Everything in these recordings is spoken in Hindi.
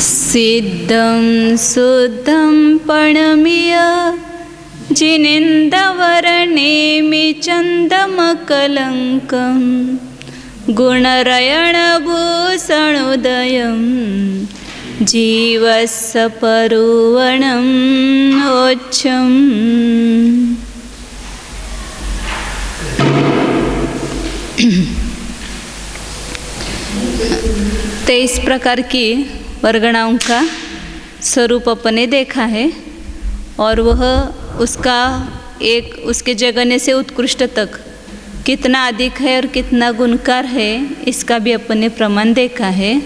सिद्धं शुद्धं प्रणम्य जिनेन्द्रवर्णेमि चन्दमकलङ्कं गुणरयणभूषणोदयं जीवस्य परुवणं ओच्छम्। तो इस प्रकार की वर्गणाओं का स्वरूप अपने देखा है और वह उसका उसके जगने से उत्कृष्ट तक कितना अधिक है और कितना गुणकार है इसका भी अपने प्रमाण देखा है।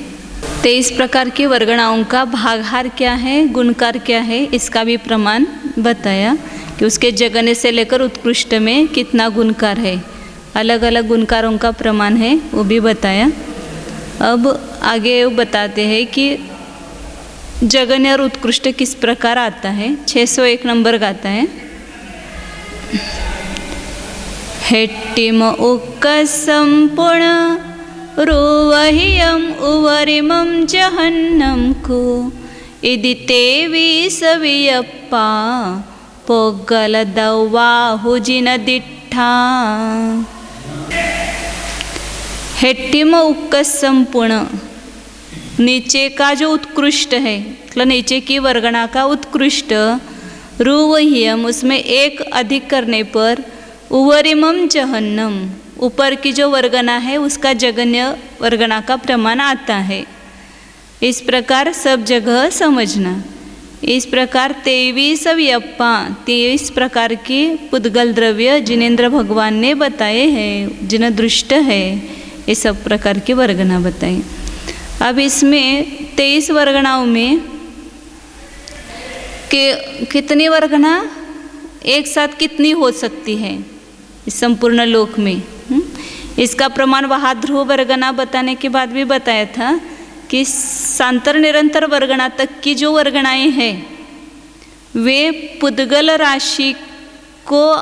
23 प्रकार की वर्गणाओं का भागहार क्या है, गुणकार क्या है, इसका भी प्रमाण बताया कि उसके जगने से लेकर उत्कृष्ट में कितना गुणकार है, अलग अलग गुणकारों का प्रमाण है वो भी बताया। अब आगे बताते हैं कि जगन्य और उत्कृष्ट किस प्रकार आता है। 601 नंबर गाता है। हेट्टिम उक्क संपूर्ण रोवहियम उवरिमं जहन्नम को इदि तेवी सवियप्पा पोगल दवाहुजिन दिट्ठा। हेट्टिम उक्क संपूर्ण, नीचे का जो उत्कृष्ट है मतलब नीचे की वर्गणा का उत्कृष्ट, रुवहियम उसमें एक अधिक करने पर, उवरिमम जहन्नम ऊपर की जो वर्गणा है उसका जगन्य वर्गणा का प्रमाण आता है। इस प्रकार सब जगह समझना। इस प्रकार 23 व्यप्पा 23 प्रकार के पुद्गल द्रव्य जिनेन्द्र भगवान ने बताए हैं, जिन्हें दृष्ट है, ये सब प्रकार की वर्गणा बताई। अब इसमें 23 वर्गणाओं में कितनी वर्गणा एक साथ कितनी हो सकती है इस संपूर्ण लोक में। इसका प्रमाण वहाँ ध्रुव वर्गणा बताने के बाद भी बताया था कि सांतर निरंतर वर्गणा तक की जो वर्गणाएं हैं वे पुद्गल राशि को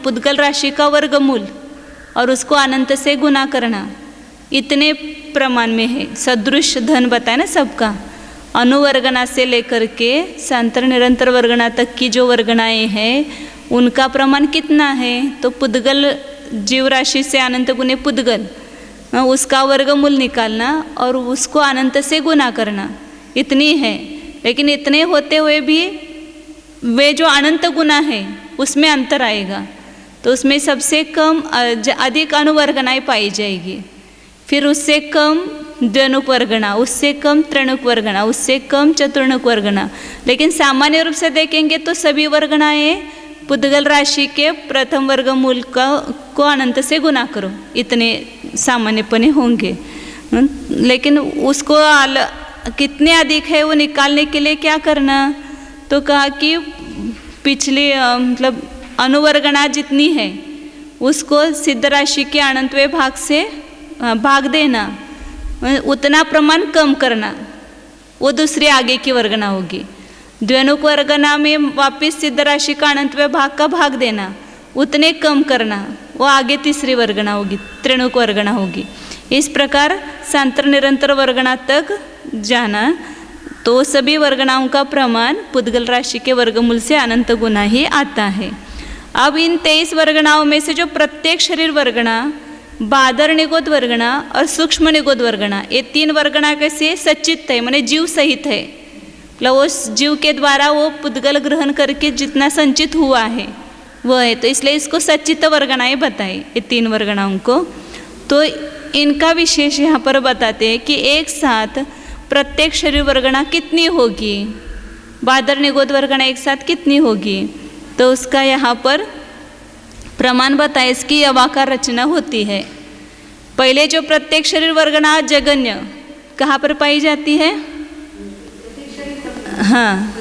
पुद्गल राशि का वर्गमूल और उसको अनंत से गुना करना इतने प्रमाण में है। सदृश धन बताए ना सबका, अनुवर्गणा से लेकर के सांतर निरंतर वर्गणा तक की जो वर्गणाएं हैं उनका प्रमाण कितना है, तो पुद्गल जीव राशि से अनंत गुने पुद्गल उसका वर्गमूल निकालना और उसको अनंत से गुना करना इतनी है। लेकिन इतने होते हुए भी वे जो अनंत गुना है उसमें अंतर आएगा, तो उसमें सबसे कम अधिक अनुवर्गणाएं पाई जाएगी, फिर उससे कम द्वनुक वर्गणा, उससे कम त्रिणुक वर्गणा, उससे कम चतुर्णुक वर्गणा। लेकिन सामान्य रूप से देखेंगे तो सभी वर्गणाएं पुद्गल राशि के प्रथम वर्गमूल को अनंत से गुना करो इतने सामान्यपने होंगे। लेकिन उसको कितने अधिक है वो निकालने के लिए क्या करना, तो कहा कि पिछली मतलब अनुवर्गणा जितनी है उसको सिद्ध राशि के अनंतवें भाग से भाग देना, उतना प्रमाण कम करना, वो दूसरी आगे की वर्गणा होगी। द्वनुक वर्गणा में वापस सिद्ध राशि का अनंतवें भाग का भाग देना, उतने कम करना, वो आगे तीसरी वर्गणा होगी, त्रिणुक वर्गणा होगी। इस प्रकार सांतर निरंतर वर्गणा तक जाना, तो सभी वर्गणाओं का प्रमाण पुद्गल राशि के वर्गमूल से अनंत गुना ही आता है। अब इन 23 वर्गणाओं में से जो प्रत्येक शरीर वर्गणा, बादर निगोद वर्गणा और सूक्ष्म निगोद वर्गणा, ये 3 वर्गणा कैसे सच्चित है, माने जीव सहित है, मतलब उस जीव के द्वारा वो पुद्गल ग्रहण करके जितना संचित हुआ है वह है, तो इसलिए इसको सच्चित वर्गणाएं बताए ये 3 वर्गणाओं को। तो इनका विशेष यहाँ पर बताते हैं कि एक साथ प्रत्येक शरीर वर्गणा कितनी होगी, बादर निगोद वर्गणा एक साथ कितनी होगी, तो उसका यहाँ पर प्रमाण बताए। इसकी अवाकार रचना होती है। पहले जो प्रत्येक शरीर वर्गणा जगन्य कहाँ पर पाई जाती है, हाँ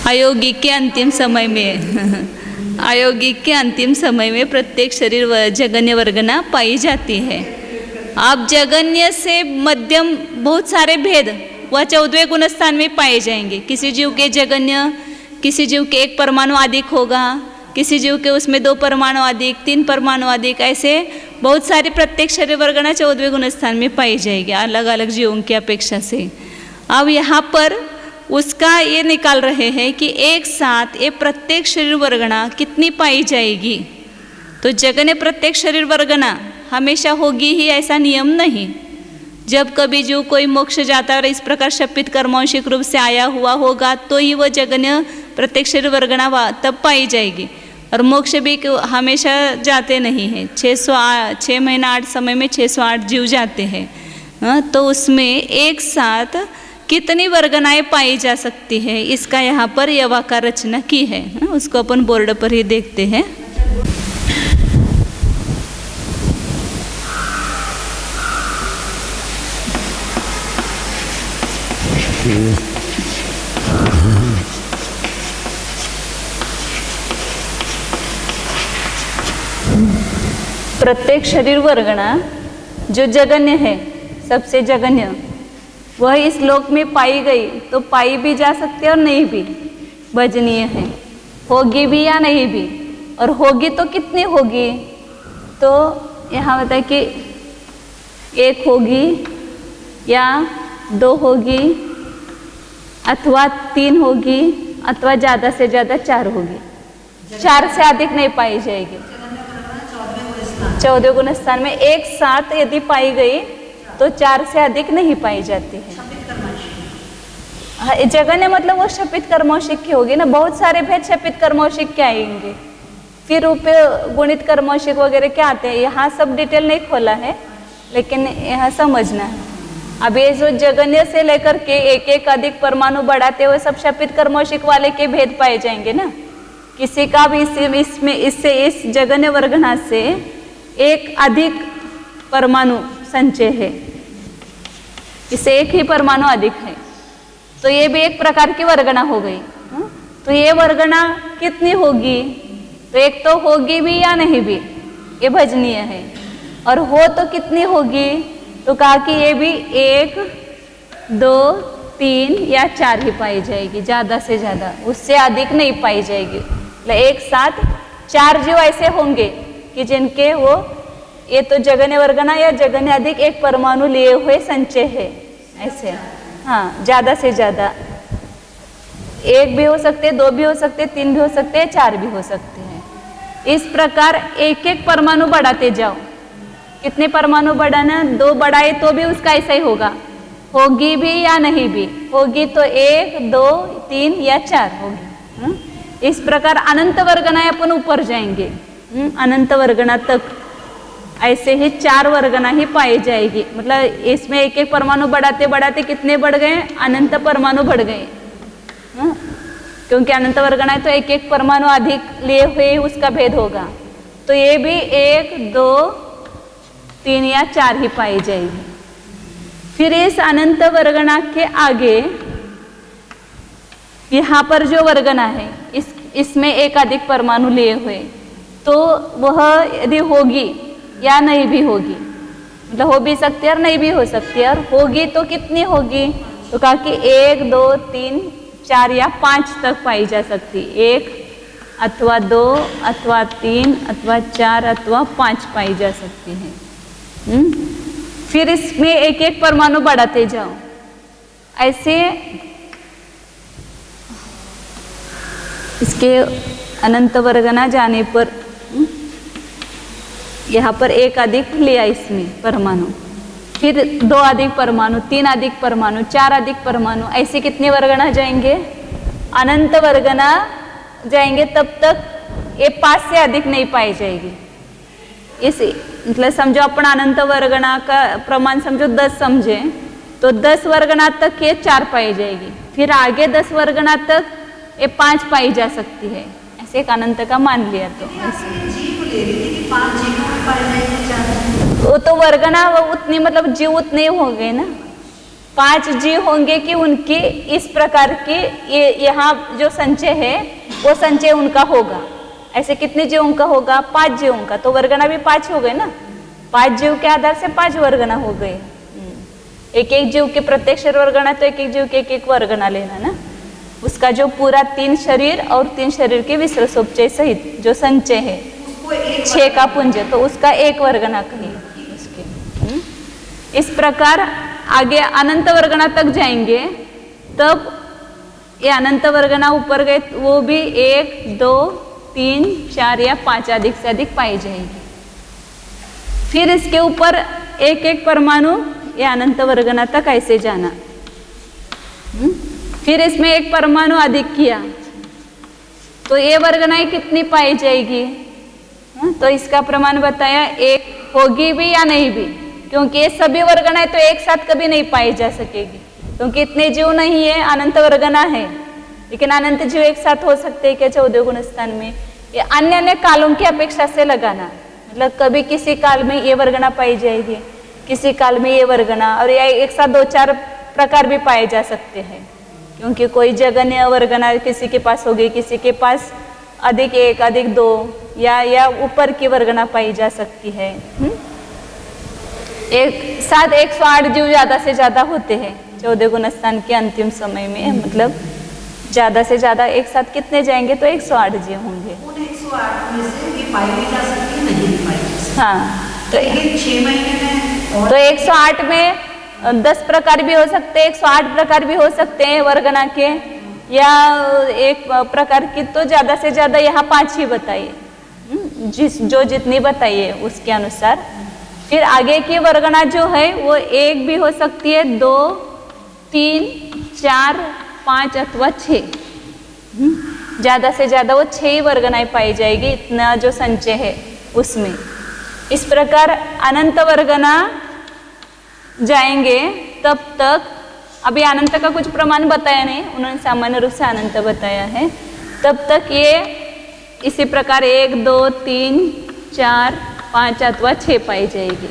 अयोगिक के अंतिम समय में अयोगिक के अंतिम समय में प्रत्येक शरीर जगन्य वर्गणा पाई जाती है। अब जगन्य से मध्यम बहुत सारे भेद वह 14वें गुणस्थान में पाए जाएंगे। किसी जीव के जगन्य, किसी जीव के एक परमाणु अधिक होगा, किसी जीव के उसमें 2 परमाणु अधिक, 3 परमाणु अधिक, ऐसे बहुत सारी प्रत्येक शरीर वर्गना 14वें गुण स्थान में पाई जाएगी अलग अलग जीवों की अपेक्षा से। अब यहाँ पर उसका ये निकाल रहे हैं कि एक साथ ये प्रत्येक शरीर वर्गना कितनी पाई जाएगी। तो जगन्य प्रत्येक शरीर वर्गना हमेशा होगी ही ऐसा नियम नहीं। जब कभी जीव कोई मोक्ष जाता है और इस प्रकार शपित कर्मांशिक रूप से आया हुआ होगा तो ही वह जगन्य प्रत्येक शरीर वर्गना तब पाई जाएगी। और मोक्ष भी हमेशा जाते नहीं हैं, 6 महीना 8 समय में 608 जीव जाते हैं। तो उसमें एक साथ कितनी वर्गनाएं पाई जा सकती है, इसका यहाँ पर यवाकार रचना की है। उसको अपन बोर्ड पर ही देखते हैं। प्रत्येक शरीर वर्गना जो जगन्य है, सबसे जगन्य, वह इस लोक में पाई गई तो पाई भी जा सकती है और नहीं भी, भजनीय है, होगी भी या नहीं भी। और होगी तो कितनी होगी, तो यहाँ बताए कि 1 होगी या 2 होगी अथवा 3 होगी अथवा ज़्यादा से ज़्यादा 4 होगी। 4 से अधिक नहीं पाई जाएगी। 14वें गुण स्थान में एक साथ यदि पाई गई तो 4 से अधिक नहीं पाई जाती है। जगन्य मतलब वो शपित कर्मौशिक की होगी ना, बहुत सारे भेद शपित कर्मौशिक के आएंगे, फिर रूपे गुणित कर्मौशिक वगैरह क्या आते हैं, यहाँ सब डिटेल नहीं खोला है लेकिन यहाँ समझना है। अब ये जो जगन्य से लेकर के एक एक अधिक परमाणु बढ़ाते हुए सब शपित कर्मौशिक वाले के भेद पाए जाएंगे ना। किसी का भी इससे इस जगन्य वर्गना से एक अधिक परमाणु संचय है, इससे एक ही परमाणु अधिक है, तो ये भी एक प्रकार की वर्गना हो गई। तो ये वर्गना कितनी होगी, तो एक तो होगी भी या नहीं भी, ये भजनीय है। और हो तो कितनी होगी, तो कहा कि ये भी 1, 2, 3 या 4 ही पाई जाएगी, ज़्यादा से ज़्यादा, उससे अधिक नहीं पाई जाएगी। मतलब एक साथ 4 जीव ऐसे होंगे कि जिनके वो ये तो जगन्य वर्गना या जगन्य अधिक एक परमाणु लिए हुए संचय है ऐसे। हाँ, ज़्यादा से ज़्यादा 1 भी हो सकते, 2 भी हो सकते, 3 भी हो सकते, 4 भी हो सकते हैं। इस प्रकार एक एक परमाणु बढ़ाते जाओ। कितने परमाणु बढ़ाना, 2 बढ़ाए तो भी उसका ऐसा ही होगा, होगी भी या नहीं भी, होगी तो 1, 2, 3 या 4 होगी। इस प्रकार अनंत वर्गना अपन ऊपर जाएंगे, अनंत वर्गना तक ऐसे ही 4 वर्गना ही पाई जाएगी। मतलब इसमें एक एक परमाणु बढ़ाते बढ़ाते कितने बढ़ गए, अनंत परमाणु बढ़ गए। क्योंकि अनंत वर्गना है तो एक एक परमाणु अधिक लिए हुए उसका भेद होगा। तो ये भी 1, 2, 3 या 4 ही पाई जाएगी। फिर इस अनंत वर्गना के आगे यहाँ पर जो वर्गना है इसमें एक अधिक परमाणु लिए हुए, तो वह यदि होगी या नहीं भी होगी, मतलब हो भी सकती है और नहीं भी हो सकती है। और होगी तो कितनी होगी, तो कहा कि 1, 2, 3, 4 या 5 तक पाई जा सकती, 1 अथवा 2 अथवा 3 अथवा 4 अथवा 5 पाई जा सकती है। फिर इसमें एक एक परमाणु बढ़ाते जाओ। ऐसे इसके अनंत वर्गना जाने पर यहाँ पर 1 अधिक लिया इसमें परमाणु, फिर 2 अधिक परमाणु, 3 अधिक परमाणु, 4 अधिक परमाणु, ऐसे कितने वर्गना जाएंगे, अनंत वर्गना जाएंगे। तब तक ये 5 से अधिक नहीं पाई जाएगी। इस मतलब समझो अपन अनंत वर्गना का प्रमाण समझो 10 समझे, तो 10 वर्गना तक ये 4 पाई जाएगी, फिर आगे 10 वर्गना तक ये 5 पाई जा सकती है। ऐसे एक अनंत का मान लिया तो वो तो वर्गना वो उतनी मतलब जीव उतने हो गए ना, 5 जीव होंगे कि उनकी इस प्रकार की ये यहाँ जो संचय है वो संचय उनका होगा। ऐसे कितने जीवों का होगा, 5 जीवों का, तो वर्गना भी 5 हो गए ना। 5 जीव के आधार से 5 वर्गना हो गए। एक एक जीव के प्रत्येक शरीर वर्गना तो एक एक जीव के एक एक वर्गना लेना ना। उसका जो पूरा 3 शरीर और 3 शरीर के विसर्जोपचय सहित जो संचय है 6 का पुंज, तो उसका एक वर्गना कहिए उसके। इस प्रकार आगे अनंत वर्गना तक जाएंगे, तब ये अनंत वर्गना ऊपर गए वो भी 1, 2, 3, 4 या 5 अधिक से अधिक पाई जाएगी। फिर इसके ऊपर एक एक परमाणु ये अनंत वर्गना तक ऐसे जाना। फिर इसमें एक परमाणु अधिक किया तो ये वर्गनाएं कितनी पाई जाएगी? तो इसका प्रमाण बताया, एक होगी भी या नहीं भी, क्योंकि ये सभी वर्गनाएं तो एक साथ कभी नहीं पाई जा सकेगी, क्योंकि इतने जीव नहीं है, अनंत वर्गना है। लेकिन अनंत जीव एक साथ हो सकते हैं क्या 14 गुण स्थान में? ये अन्य अन्य कालों की अपेक्षा से लगाना, मतलब कभी किसी काल में ये वर्गना पाई जाएगी, किसी काल में ये वर्गना, और या एक साथ 2-4 प्रकार भी पाए जा सकते हैं, क्योंकि कोई जगन्य वर्गना किसी के पास होगी, किसी के पास अधिक 1, अधिक 2 या ऊपर की वर्गना पाई जा सकती है। एक साथ 108 जीव ज्यादा से ज्यादा होते हैं 14 गुण स्थान के अंतिम समय में, मतलब ज्यादा से ज्यादा एक साथ कितने जाएंगे? तो 108 जीव होंगे। 108 में से ये पाई भी जा सकती है, नहीं भी पाई जा सकती। हाँ, तो ये 6 महीने में तो 108 में 10 प्रकार भी हो सकते हैं, 108 प्रकार भी हो सकते हैं वर्गना के, या एक प्रकार की तो ज्यादा से ज्यादा यहाँ 5 ही बताइए, जो जितनी बताइए उसके अनुसार। फिर आगे की वर्गना जो है वो 1 भी हो सकती है, 2, 3, 4, 5 अथवा 6। ज्यादा से ज्यादा वो 6 ही वर्गनाएं पाई जाएगी, इतना जो संचय है उसमें। इस प्रकार अनंत वर्गना जाएंगे तब तक, अभी अनंत का कुछ प्रमाण बताया नहीं, उन्होंने सामान्य रूप से अनंत बताया है। तब तक ये इसी प्रकार 1, 2, 3, 4, 5 अथवा 6 पाई जाएगी।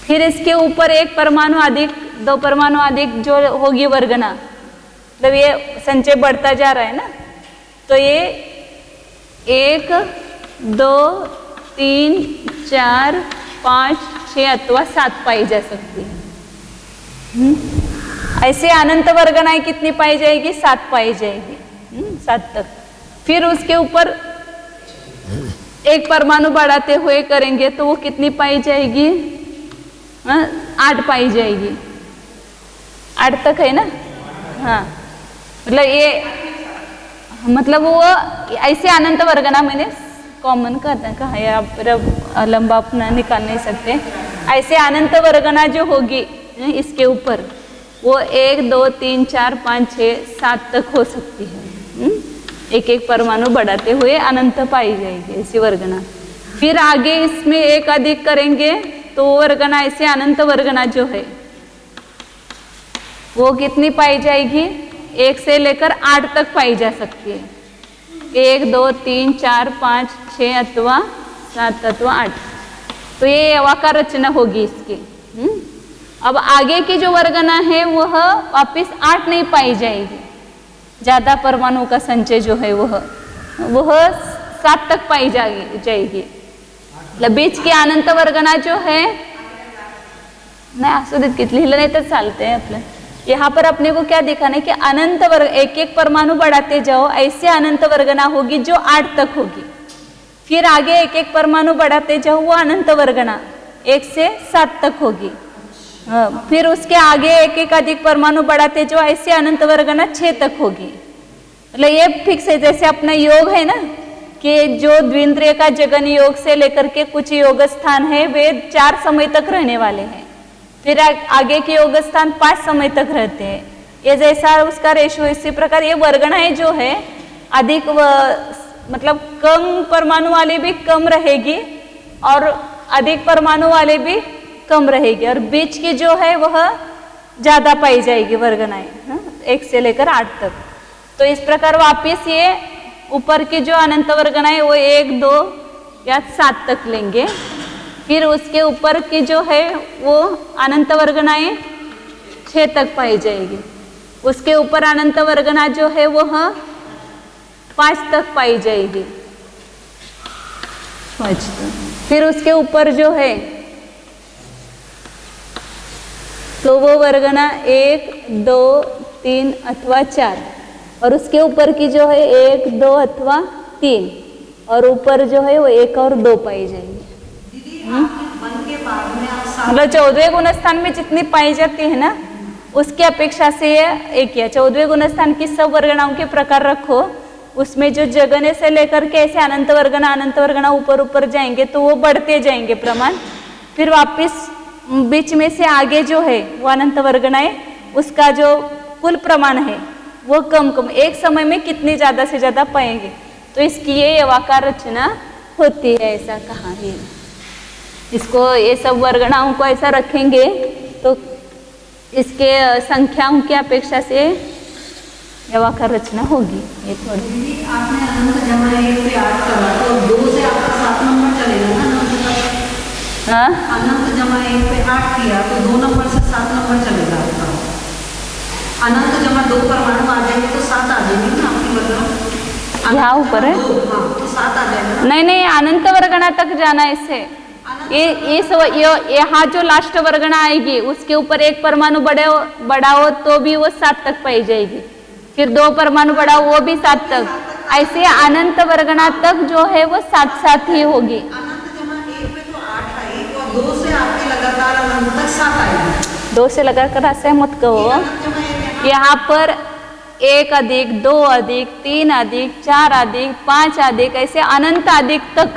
फिर इसके ऊपर एक परमाणु अधिक, 2 परमाणु अधिक जो होगी वर्गना, मतलब ये संचय बढ़ता जा रहा है ना, तो ये 1, 2, 3, 4, 5, 6 अथवा 7 पाई जा सकती है। ऐसे अनंत वर्गनाएं कितनी पाई जाएगी? 7 पाई जाएगी, 7 तक। फिर उसके ऊपर एक परमाणु बढ़ाते हुए करेंगे तो वो कितनी पाई जाएगी? 8 पाई जाएगी। 8 तक है ना? हाँ, मतलब ये, मतलब वो ऐसे अनंत वर्गना मैंने कॉमन कहा है, आप लंबा अपना निकाल नहीं सकते। ऐसे अनंत वर्गना जो होगी इसके ऊपर वो 1, 2, 3, 4, 5, 6, 7 तक हो सकती है। एक एक परमाणु बढ़ाते हुए अनंत पाई जाएगी ऐसी वर्गना। फिर आगे इसमें एक अधिक करेंगे तो वर्गना, ऐसे अनंत वर्गना जो है वो कितनी पाई जाएगी? 1 से लेकर 8 तक पाई जा सकती है। 1, 2, 3, 4, 5, 6 अथवा 7 अथवा 8, तो ये अवाकार रचना होगी इसकी। अब आगे की जो वर्गना है वह वापिस 8 नहीं पाई जाएगी, ज्यादा परमाणु का संचय जो है वह 7 तक पाई जाएगी। मतलब बीच की अनंत वर्गना जो है, नाही असू देत, किती लिहिलं नाही तर चालतंय आपलं। यहाँ पर अपने को क्या दिखाना है कि अनंत वर्ग, एक एक परमाणु बढ़ाते जाओ, ऐसे अनंत वर्गना होगी जो 8 तक होगी। फिर आगे एक एक परमाणु बढ़ाते जाओ, वो अनंत वर्गना 1 से 7 तक होगी। फिर उसके आगे एक एक अधिक परमाणु बढ़ाते जाओ, ऐसे अनंत वर्गना 6 तक होगी। मतलब ये फिक्स है, जैसे अपना योग है ना, कि जो द्विंद्रिय का जगन योग से लेकर के कुछ योग स्थान है वे 4 समय तक रहने वाले हैं। फिर आगे के योग स्थान 5 समय तक रहते हैं। ये जैसा उसका रेशो, इसी प्रकार ये वर्गनाएं जो है अधिक मतलब कम परमाणु वाले भी कम रहेगी और अधिक परमाणु वाले भी कम रहेगी, और बीच की जो है वह ज्यादा पाई जाएगी वर्गनाएं 1 से लेकर 8 तक। तो इस प्रकार वापिस ये ऊपर की जो अनंत वर्गनाएं वो 1, 2 या 7 तक लेंगे। फिर उसके ऊपर की जो है वो अनंत वर्गनाएं 6 तक पाई जाएगी। उसके ऊपर अनंत वर्गना जो है वह 5 तक पाई जाएगी। फिर उसके ऊपर जो है तो वो वर्गना 1, 2, 3 अथवा 4 और उसके ऊपर की जो है 1, 2 अथवा 3, और ऊपर जो है वो 1 और 2 पाई जाएंगे। दीदी आपके वन के बाद में आप मतलब 14वें गुणस्थान में जितनी पाई जाती है ना, उसकी अपेक्षा से एक या 14वें गुणस्थान की सब वर्गणाओं के प्रकार रखो, उसमें जो जगने से लेकर के ऐसे अनंत वर्गना ऊपर ऊपर जाएंगे तो वो बढ़ते जाएंगे प्रमाण। फिर वापस बीच में से आगे जो है वो अनंत वर्गनाएं, उसका जो कुल प्रमाण है वो कम कम एक समय में कितनी ज़्यादा से ज़्यादा पाएंगे। तो इसकी ये अवाकार रचना होती है, ऐसा कहा है। इसको ये सब वर्गणाओं को ऐसा रखेंगे तो इसके संख्याओं की अपेक्षा से अवाकार रचना होगी। ये थोड़ी दीदी आपने अनंत जमा 1 पे 8 करा तो 2 से आपका 7 नंबर चलेगा ना अनंत तक। हाँ, अनंत जमा 1 पे 8 किया तो 2 नंबर से 7 नंबर चलेगा आपका। अनंत जमा 2 परमाणु आ जाएंगे तो 7 आ जाएंगे ना आपकी वर्गना। यहाँ ऊपर है? हाँ तो 7 आ जाएगा। नहीं नहीं, अनंत वर्गना तक जाना है इससे। यहाँ जो लास्ट वर्गना आएगी उसके ऊपर 1 परमाणु बढ़ाओ तो भी वो 7 तक पाई जाएगी, फिर 2 परमाणु बढ़ाओ वो भी 7 तक, ऐसे अनंत वर्गना तक जो है वो 7 ही होगी। अनंत जमा 1 पे तो 8 आई और 2 से आपके लगातार अनंत तक 7 आएगी। 2 से लगाकर ऐसे मत कहो, यहाँ पर 1 अधिक 2 अधिक 3 अधिक 4 अधिक 5 अधिक ऐसे अनंत अधिक तक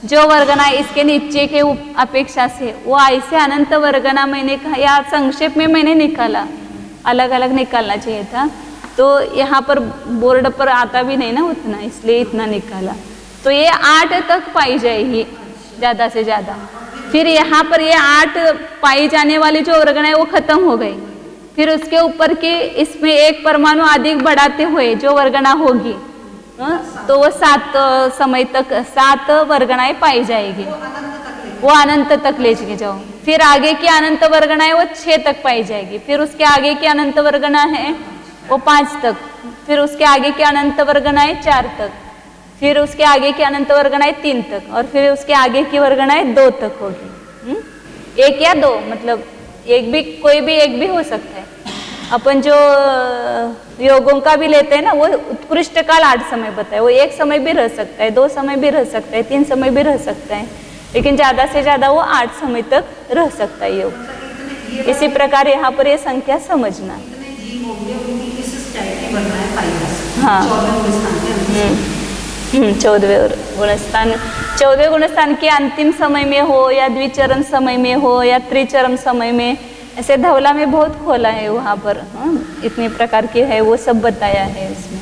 जो वर्गना इसके नीचे के अपेक्षा से वो ऐसे अनंत वर्गना मैंने कहा, या संक्षेप में मैंने निकाला, अलग अलग निकालना चाहिए था, तो यहाँ पर बोर्ड पर आता भी नहीं ना उतना, इसलिए इतना निकाला। तो ये 8 तक पाई जाएगी ज़्यादा से ज़्यादा। फिर यहाँ पर ये 8 पाई जाने वाली जो वर्गना है वो खत्म हो गई, फिर उसके ऊपर की इसमें 1 परमाणु अधिक बढ़ाते हुए जो वर्गना होगी तो वो 7 समय तक 7 वर्गणाएं पाई जाएगी, वो अनंत तक ले जाओ। फिर आगे की अनंत वर्गना है वो 6 तक पाई जाएगी, फिर उसके आगे की अनंत वर्गना है वो 5 तक, फिर उसके आगे की अनंत वर्गनाएं 4 तक, फिर उसके आगे की अनंत वर्गनाएं 3 तक, और फिर उसके आगे की वर्गनाएं 2 तक होगी। 1 या 2, मतलब एक भी, कोई भी एक भी हो सकता है। अपन जो योगों का भी लेते हैं ना, वो उत्कृष्ट काल 8 समय बताए, वो 1 समय भी रह सकता है, 2 समय भी रह सकता है, 3 समय भी रह सकता है, लेकिन ज़्यादा से ज़्यादा वो 8 समय तक रह सकता है योग। इसी प्रकार यहाँ पर ये संख्या समझना। हाँ, 14वें गुणस्थान के अंतिम समय में हो या द्विचरण समय में हो या त्रिचरण समय में, ऐसे धवला में बहुत खोला है वहाँ पर। इतने प्रकार के है वो सब बताया है इसमें,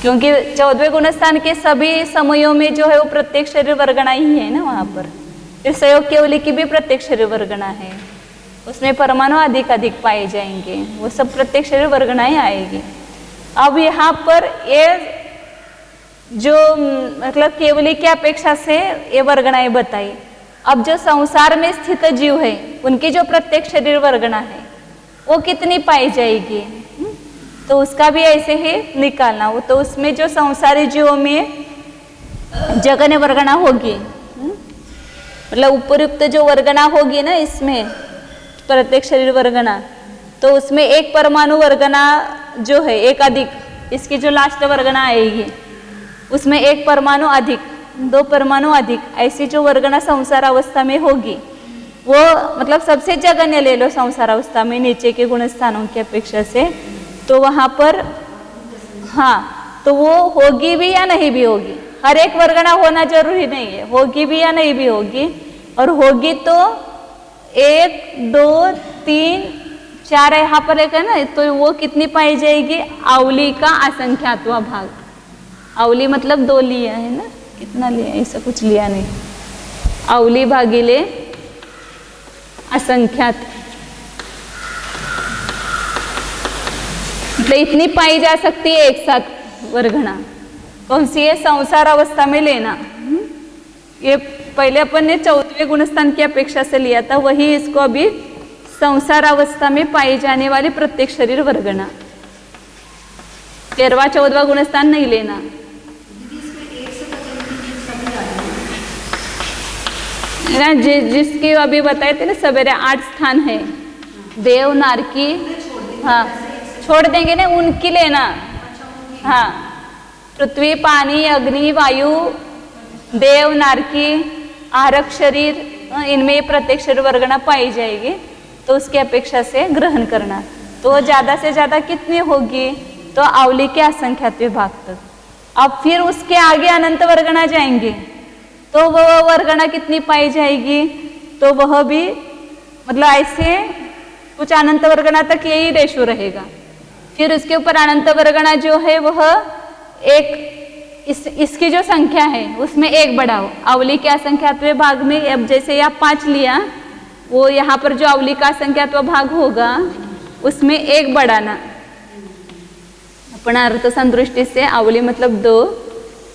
क्योंकि 14वें गुणस्थान के सभी समयों में जो है वो प्रत्येक शरीर वर्गना ही है ना वहाँ पर। फिर सहयोग केवली की भी प्रत्येक शरीर वर्गना है, उसमें परमाणु अधिक अधिक पाए जाएंगे, वो सब प्रत्येक शरीर वर्गनाएं आएगी। अब यहाँ पर ये जो मतलब केवली की अपेक्षा से ये वर्गनाएं बताई। अब जो संसार में स्थित जीव है उनकी जो प्रत्येक शरीर वर्गना है वो कितनी पाई जाएगी, तो उसका भी ऐसे ही निकालना हो। तो उसमें जो संसारी जीवों में जगन्य वर्गना होगी, मतलब उपयुक्त जो वर्गना होगी ना इसमें प्रत्येक शरीर वर्गना, तो उसमें 1 परमाणु वर्गना जो है 1 अधिक, इसकी जो लास्ट वर्गना आएगी उसमें 1 परमाणु अधिक 2 परमाणु अधिक, ऐसी जो वर्गना संसार अवस्था में होगी वो मतलब सबसे जगन्य ले लो संसार अवस्था में नीचे के गुण स्थानों की अपेक्षा से, तो वहाँ पर हाँ, तो वो होगी भी या नहीं भी होगी। हर एक वर्गना होना जरूरी नहीं है, होगी भी या नहीं भी होगी, और होगी तो 1 2 3 4 यहाँ पर एक है ना, तो वो कितनी पाई जाएगी, अवली का असंख्यात्वा भाग। अवली मतलब 2 लिया है ना, कितना लिया, ऐसा कुछ लिया नहीं, अवली भागीले असंख्यात, मतलब इतनी पाई जा सकती है एक साथ वर्गना। कौन सी है, संसार अवस्था में लेना। ये पहले अपन ने 14वें गुणस्थान की अपेक्षा से लिया था, वही इसको अभी संसार अवस्था में पाई जाने वाली प्रत्येक शरीर वर्गना। 13वां 14वां गुणस्थान नहीं लेना। ना जिसकी अभी बताए थे ना सवेरे 8 स्थान है, देव नारकी, हाँ छोड़ देंगे ना, उनकी लेना। हाँ, पृथ्वी, पानी, अग्नि, वायु, देव, नारकी, आहारक शरीर, इनमें प्रत्येक शरीर वर्गना पाई जाएगी। तो उसकी अपेक्षा से ग्रहण करना। तो ज़्यादा से ज़्यादा कितनी होगी? तो आवली के असंख्यात विभाग तक। अब फिर उसके आगे अनंत वर्गना जाएंगे तो वह वर्गना कितनी पाई जाएगी? तो वह भी मतलब ऐसे कुछ अनंत वर्गना तक यही रेशो रहेगा। फिर उसके ऊपर अनंत वर्गना जो है वह एक इसकी जो संख्या है उसमें एक बढ़ाओ। अवली के असंख्यात्व भाग में अब जैसे आप 5 लिया, वो यहाँ पर जो अवली का असंख्यात्व भाग होगा उसमें एक बढ़ाना। अपना अर्थ संदृष्टि से अवली मतलब 2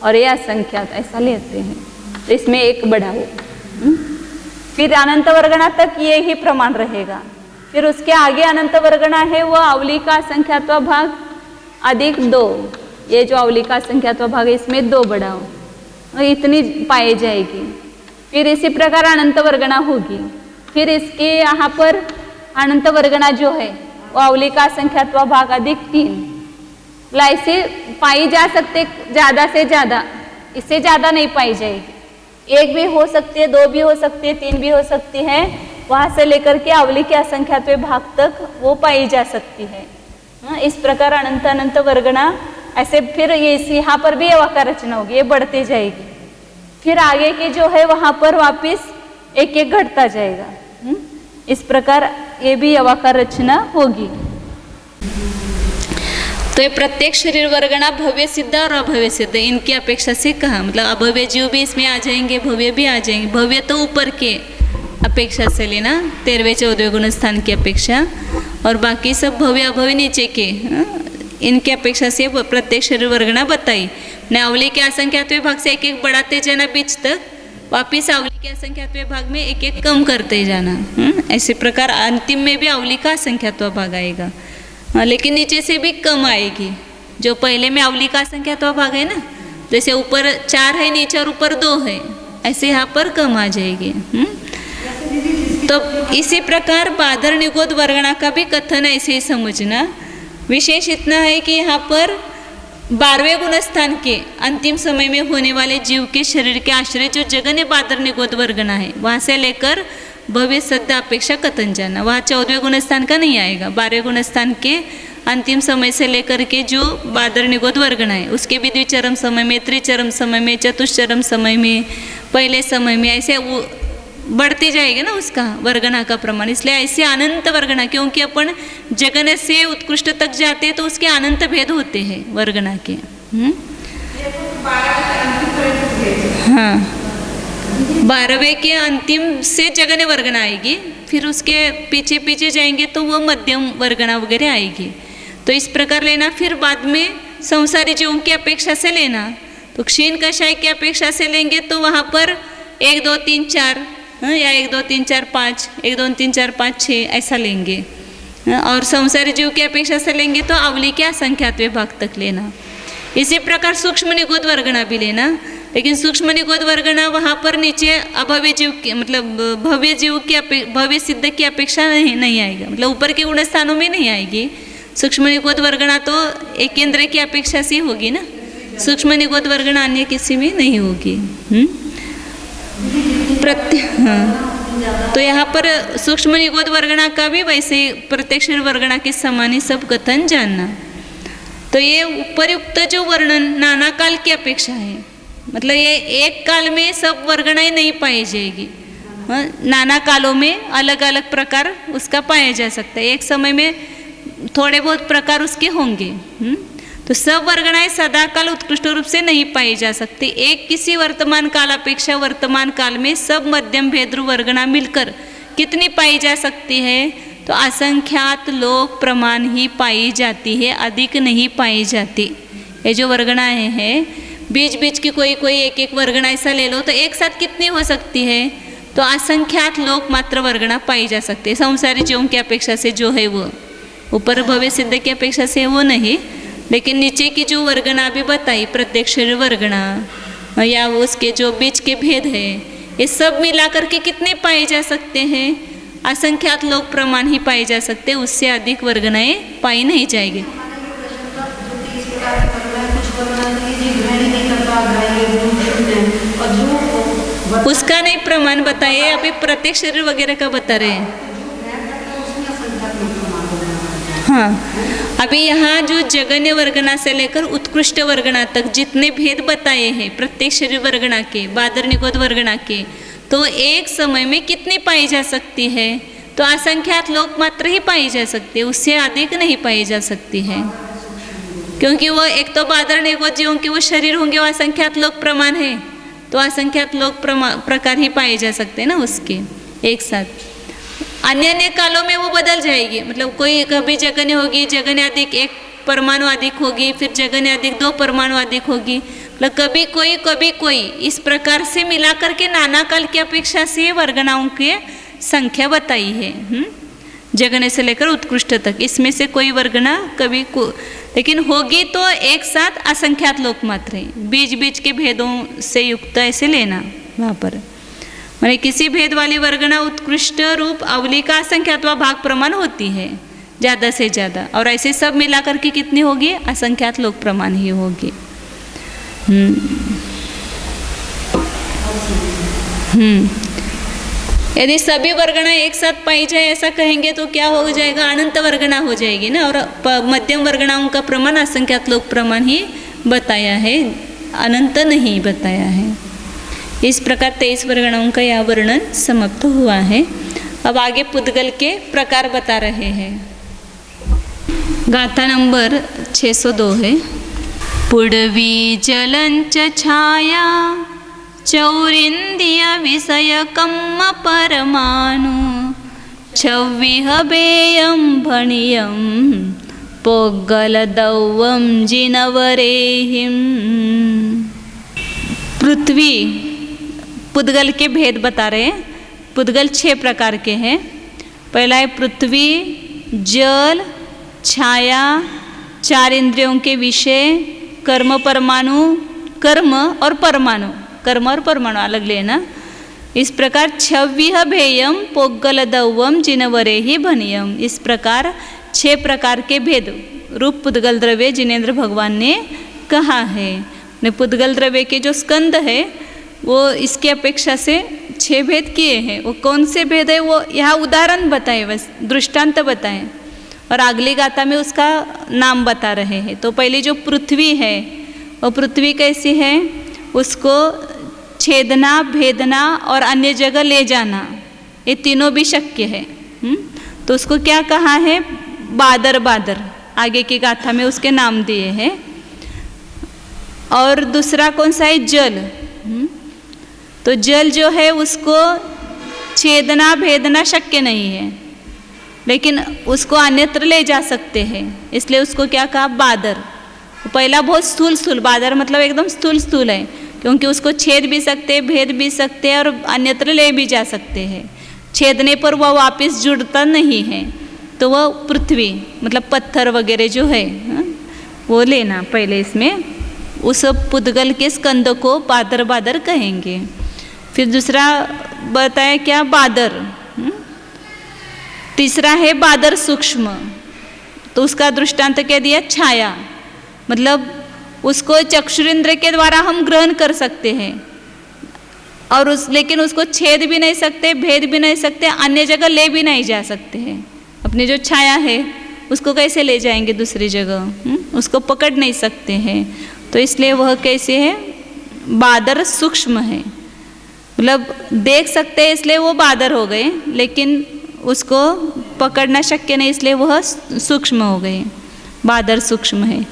और ये असंख्यात ऐसा लेते हैं, तो इसमें एक बढ़ाओ। फिर अनंत वर्गना तक ये ही प्रमाण रहेगा। फिर उसके आगे अनंत वर्गना है वो अवली का असंख्यात्व भाग अधिक 2। ये जो अवली का असंख्यात्व भाग है इसमें 2 बढ़ाओ, तो इतनी पाई जाएगी। फिर इसी प्रकार अनंत वर्गना होगी। फिर इसके यहाँ पर अनंत वर्गना जो है वो अवली का असंख्यात्व भाग अधिक 3। ऐसे पाई जा सकते ज़्यादा से ज़्यादा, इससे ज़्यादा नहीं पाई जाएगी। 1 भी हो सकती है, 2 भी हो सकती है, 3 भी हो सकती है। वहाँ से लेकर के अवली के असंख्यात्व भाग तक वो पाई जा सकती है। इस प्रकार अनंत अनंत वर्गना ऐसे फिर ये यहाँ पर भी अवाकार रचना होगी, ये बढ़ती जाएगी। फिर आगे की जो है वहाँ पर वापिस एक एक घटता जाएगा। इस प्रकार ये भी अवाकार रचना होगी। तो ये प्रत्येक शरीर वर्गना भव्य सिद्ध और अभव्य सिद्ध इनकी अपेक्षा से कहा, मतलब अभव्य जीव भी इसमें आ जाएंगे, भव्य भी आ जाएंगे। भव्य तो ऊपर के अपेक्षा से लेना, 13वें 14वें गुण स्थान की अपेक्षा, और बाकी सब भव्य अभव्य नीचे के इनकी अपेक्षा से प्रत्येक शरीर वर्गना बताई। ने अवली के असंख्यात्व भाग से एक एक बढ़ाते जाना बीच तक, वापिस अवली के असंख्यात्व भाग में एक एक कम करते जाना। ऐसे प्रकार अंतिम में भी अवली का असंख्यात्व भाग आएगा, लेकिन नीचे से भी कम आएगी। जो पहले में अवली का असंख्यात्व भाग है ना, जैसे ऊपर 4 है नीचे और ऊपर 2 है, ऐसे यहाँ पर कम आ जाएगी। तो इसी प्रकार बादर निगोद वर्गना का भी कथन ऐसे ही समझना। विशेष इतना है कि यहाँ पर 12वें गुणस्थान के अंतिम समय में होने वाले जीव के शरीर के आश्रय जो जगन्य बादर निगोद वर्गना है, वहाँ से लेकर भव्य सद्य अपेक्षा कथन जाना। वहाँ 14वें गुणस्थान का नहीं आएगा। 12वें गुणस्थान के अंतिम समय से लेकर के जो बादर निगोद वर्गना है उसके भी द्विचरम समय में, त्रिचरम समय में, चतुश्चरम समय में, पहले समय में ऐसे वो बढ़ते जाएगा ना उसका वर्गना का प्रमाण। इसलिए ऐसे अनंत वर्गना, क्योंकि अपन जगन से उत्कृष्ट तक जाते हैं तो उसके अनंत भेद होते हैं वर्गना के। हाँ, 12वें के अंतिम से जगन वर्गना आएगी, फिर उसके पीछे पीछे जाएंगे तो वो मध्यम वर्गना वगैरह आएगी। तो इस प्रकार लेना। फिर बाद में संसारी जीवों की अपेक्षा से लेना, तो क्षीण कषाय की अपेक्षा से लेंगे तो वहाँ पर 1 2 3 4 या 1 2 3 4 5, 1 2 3 4 5 6 ऐसा लेंगे। और संसारी जीव की अपेक्षा से लेंगे तो अवली के असंख्यात्व भाग तक लेना। इसी प्रकार सूक्ष्म निगोद वर्गना भी लेना, लेकिन सूक्ष्म निगोद वर्गना वहाँ पर नीचे अभव्य जीव की मतलब भव्य जीव की भव्य सिद्ध की अपेक्षा नहीं आएगा, मतलब ऊपर के गुण स्थानों में नहीं आएगी। सूक्ष्म निगोद वर्गना तो एक केंद्र की अपेक्षा से होगी ना, सूक्ष्म निगोद वर्गना अन्य किसी में नहीं होगी। हाँ, तो यहाँ पर सूक्ष्म निगोद वर्गना का भी वैसे प्रत्यक्ष वर्गना के समान ही सब कथन जानना। तो ये उपयुक्त जो वर्णन नाना काल की अपेक्षा है, मतलब ये एक काल में सब वर्गनाएं नहीं पाई जाएगी। नाना कालों में अलग अलग प्रकार उसका पाया जा सकता है, एक समय में थोड़े बहुत प्रकार उसके होंगे। तो सब वर्गनाएं सदा काल उत्कृष्ट रूप से नहीं पाई जा सकती। एक किसी वर्तमान काल अपेक्षा वर्तमान काल में सब मध्यम भेद्रु वर्गना मिलकर कितनी पाई जा सकती है? तो असंख्यात लोक प्रमाण ही पाई जाती है, अधिक नहीं पाई जाती। ये जो वर्गनाएं हैं बीच बीच की कोई एक एक वर्गना ऐसा ले लो तो एक साथ कितनी हो सकती है? तो असंख्यात लोक मात्र वर्गना पाई जा सकती है। संसारी जीवों की अपेक्षा से जो है वो ऊपर भव्य सिद्ध की अपेक्षा से वो नहीं, लेकिन नीचे की जो वर्गना भी बताई प्रत्यक्ष वर्गना या उसके जो बीच के भेद है, ये सब मिला करके कितने पाए जा सकते हैं? असंख्यात लोक प्रमाण ही पाए जा सकते हैं, उससे अधिक वर्गनाएं पाई नहीं जाएगी। वर्गणातली जी ग्रहणी नहीं करता, ग्राह्य गुण शून्य है, और जो उसका नहीं प्रमाण बताइए, अभी प्रत्येक शरीर वगैरह का बता रहे हैं। हाँ, अभी यहाँ जो जगन्य वर्गना से लेकर उत्कृष्ट वर्गना तक जितने भेद बताए हैं प्रत्येक शरीर वर्गना के, बादर निगोद वर्गना के, तो एक समय में कितनी पाई जा सकती है? तो असंख्यात लोक मात्र ही पाई जा सकती है, उससे अधिक नहीं पाई जा सकती है, क्योंकि वो एक तो बादर निगोद जीवों के वो शरीर होंगे, वो असंख्यात लोक प्रमाण है, तो असंख्यात लोक प्रकार ही पाए जा सकते हैं ना उसके एक साथ। अन्य अन्य कालों में वो बदल जाएगी, मतलब कोई कभी जगन्य होगी, जगन्य अधिक 1 परमाणु अधिक होगी, फिर जगन्य अधिक 2 परमाणु अधिक होगी, मतलब कभी कोई इस प्रकार से मिलाकर के नाना काल की अपेक्षा से वर्गनाओं की संख्या बताई है। जगन्य से लेकर उत्कृष्ट तक, इसमें से कोई वर्गना कभी लेकिन होगी तो एक साथ असंख्यात लोक मात्र है, बीच बीच के भेदों से युक्त ऐसे लेना वहाँ पर, माने किसी भेद वाली वर्गना उत्कृष्ट रूप अवली का असंख्यातवा भाग प्रमाण होती है ज़्यादा से ज़्यादा, और ऐसे सब मिलाकर के कितनी होगी? असंख्यात लोक प्रमाण ही होगी। यदि सभी वर्गना एक साथ पाई जाए ऐसा कहेंगे तो क्या हो जाएगा? अनंत वर्गना हो जाएगी ना, और मध्यम वर्गनाओं का प्रमाण असंख्यात लोक प्रमाण ही बताया है, अनंत नहीं बताया है। इस प्रकार 23 वर्गनाओं का यह वर्णन समाप्त हुआ है। अब आगे पुद्गल के प्रकार बता रहे हैं। गाथा नंबर 602 है। पुडवी जलंच छाया चौरिंद्रिय विषय कम्म परमाणु छव्विह बेयम भणियम पोगल दौवम जिनवरेहिम। पृथ्वी पुद्गल के भेद बता रहे हैं। पुद्गल 6 प्रकार के हैं। पहला है पृथ्वी, जल, छाया, 4 इंद्रियों के विषय, कर्म परमाणु, कर्म और परमाणु अलग लेना। इस प्रकार 26 भेयम पोगल दौवम जिनवरे ही भनियम। इस प्रकार 6 प्रकार के भेद रूप पुद्गल द्रव्य जिनेन्द्र भगवान ने कहा है। पुद्गल द्रव्य के जो स्कंद है वो इसके अपेक्षा से 6 भेद किए हैं। वो कौन से भेद है वो यहाँ उदाहरण बताए, बस दृष्टांत बताएं, और अगली गाथा में उसका नाम बता रहे हैं। तो पहली जो पृथ्वी है वो पृथ्वी कैसी है? उसको छेदना, भेदना और अन्य जगह ले जाना, ये तीनों भी शक्य है। तो उसको क्या कहा है? बादर। आगे की गाथा में उसके नाम दिए हैं। और दूसरा कौन सा है? जल। तो जल जो है उसको छेदना, भेदना शक्य नहीं है, लेकिन उसको अन्यत्र ले जा सकते हैं, इसलिए उसको क्या कहा? बादर। पहला बहुत स्थूल बादर मतलब एकदम स्थूल है, क्योंकि उसको छेद भी सकते हैं, भेद भी सकते हैं और अन्यत्र ले भी जा सकते हैं। छेदने पर वह वापस जुड़ता नहीं है, तो वह पृथ्वी मतलब पत्थर वगैरह जो है वो लेना पहले। इसमें उस पुद्गल के स्कंद को बादर कहेंगे। फिर दूसरा बताया क्या? बादर। तीसरा है बादर सूक्ष्म, तो उसका दृष्टांत क्या दिया? छाया, मतलब उसको चक्षुरिंद्र के द्वारा हम ग्रहण कर सकते हैं, और लेकिन उसको छेद भी नहीं सकते, भेद भी नहीं सकते, अन्य जगह ले भी नहीं जा सकते हैं। अपनी जो छाया है उसको कैसे ले जाएंगे दूसरी जगह? उसको पकड़ नहीं सकते हैं, तो इसलिए वह कैसे है? बादर सूक्ष्म है, मतलब देख सकते हैं इसलिए वो बादर हो गए, लेकिन उसको पकड़ना शक्य नहीं इसलिए वह सूक्ष्म हो गए, बादर सूक्ष्म है।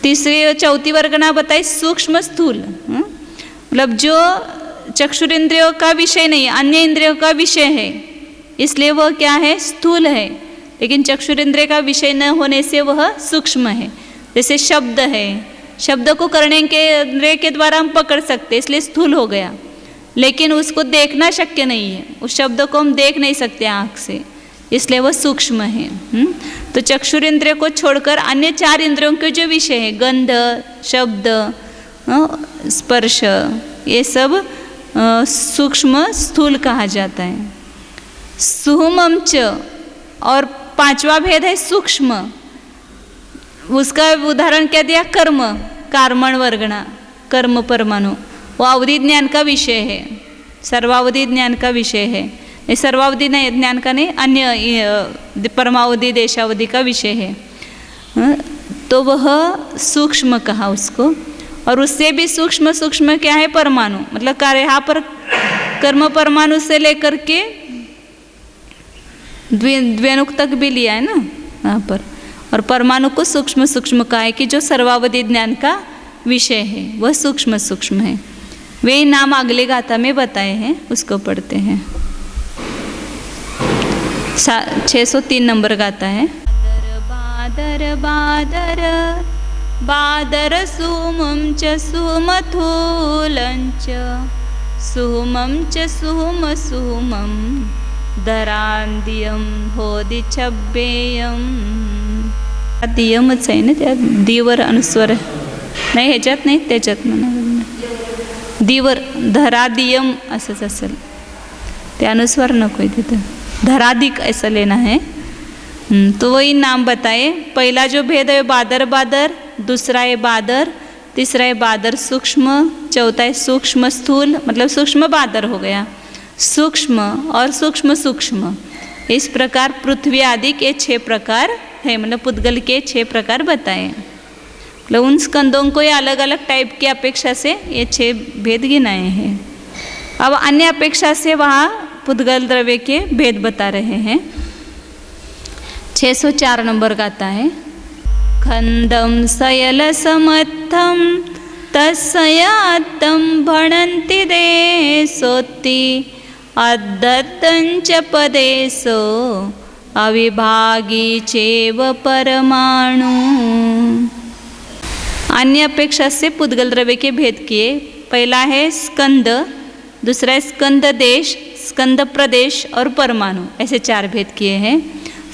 तीसरी चौथी वर्गना बताई सूक्ष्म स्थूल, मतलब जो चक्षुरिंद्रियों का विषय नहीं, अन्य इंद्रियों का विषय है, इसलिए वह क्या है? स्थूल है, लेकिन चक्षुरिंद्रिय का विषय न होने से वह सूक्ष्म है। जैसे शब्द है, शब्द को करने के इंद्रिय के द्वारा हम पकड़ सकते, इसलिए स्थूल हो गया, लेकिन उसको देखना शक्य नहीं है, उस शब्द को हम देख नहीं सकते आँख से, इसलिए वह सूक्ष्म है। तो चक्षुरिंद्रिय को छोड़कर अन्य 4 इंद्रियों के जो विषय है, गंध, शब्द, स्पर्श, ये सब सूक्ष्म स्थूल कहा जाता है। सुहुमम च, और 5वां भेद है सूक्ष्म, उसका उदाहरण क्या दिया? कर्म कार्मण वर्गणा कर्म परमाणु वो अवधि ज्ञान का विषय है, सर्वावधि ज्ञान का विषय है। ये सर्वावधि ज्ञान का नहीं, अन्य परमावधि देशावधि का विषय है। तो वह सूक्ष्म कहा उसको, और उससे भी सूक्ष्म सूक्ष्म क्या है, परमाणु। मतलब कार्य यहाँ पर कर्म परमाणु से लेकर के द्व्यनुक तक भी लिया है ना यहाँ पर, और परमाणु को सूक्ष्म सूक्ष्म कहा है कि जो सर्वावधि ज्ञान का विषय है वह सूक्ष्म सूक्ष्म है। वे नाम अगले गाथा में बताए हैं, उसको पढ़ते हैं। 603 नंबर गाथा है। बादर बादर बादर सुमं च सुमथूलं च सुमं च सुम सुमं दरांदियम होदि छब्बेयम। दियमच आहे ना, त्यात दीवर अनुस्वर नाही, ह्याच्यात नाही त्याच्यात म्हणा, दीवर धरादियम असंच असेल, ते अनुस्वर नको आहे तिथं, धराधिक ऐसा लेना है। तो वही नाम बताए। पहला जो भेद है बादर बादर, दूसरा है बादर, तीसरा है बादर सूक्ष्म, चौथा है सूक्ष्म स्थूल, मतलब सूक्ष्म बादर हो गया, सूक्ष्म और सूक्ष्म सूक्ष्म। इस प्रकार पृथ्वी आदि के 6 प्रकार है, मतलब पुद्गल के 6 प्रकार बताए। मतलब उन स्कंदों को ये अलग अलग टाइप की अपेक्षा से ये 6 भेद गिनाए हैं। अब अन्य अपेक्षा से वहाँ पुद्गल द्रव्य के भेद बता रहे हैं। 604 नंबर गाता है। खंदम सयल समत्थम तस्यात्तम भणन्ति देशोत्ति अद्दत्तंच पदेशो अविभागी चेव परमाणु। अन्य अपेक्षा से पुद्गल द्रव्य के भेद किए। पहला है स्कंद, दूसरा है स्कंद देश, स्कंद प्रदेश और परमाणु, ऐसे 4 भेद किए हैं।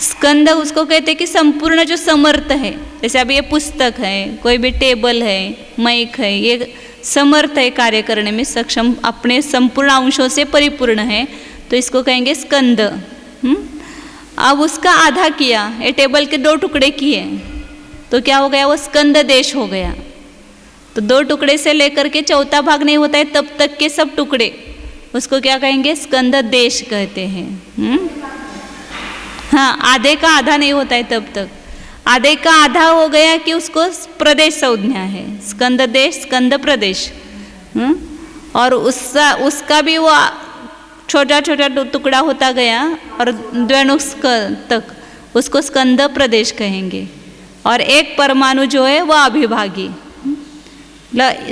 स्कंद उसको कहते हैं कि संपूर्ण जो समर्थ है, जैसे अभी ये पुस्तक है, कोई भी टेबल है, माइक है, ये समर्थ है कार्य करने में सक्षम, अपने संपूर्ण अंशों से परिपूर्ण है, तो इसको कहेंगे स्कंद। अब उसका आधा किया, ये टेबल के 2 टुकड़े किए, तो क्या हो गया, वो स्कंद देश हो गया। तो 2 टुकड़े से लेकर के चौथा भाग नहीं होता है तब तक के सब टुकड़े, उसको क्या कहेंगे, स्कंद देश कहते हैं। हाँ, आधे का आधा नहीं होता है तब तक, आधे का आधा हो गया कि उसको प्रदेश संज्ञा है, स्कंद देश स्कंद प्रदेश। और उसका भी वो छोटा छोटा टुकड़ा होता गया और द्व्यनुक तक उसको स्कंद प्रदेश कहेंगे। और एक परमाणु जो है वह अभिभागी।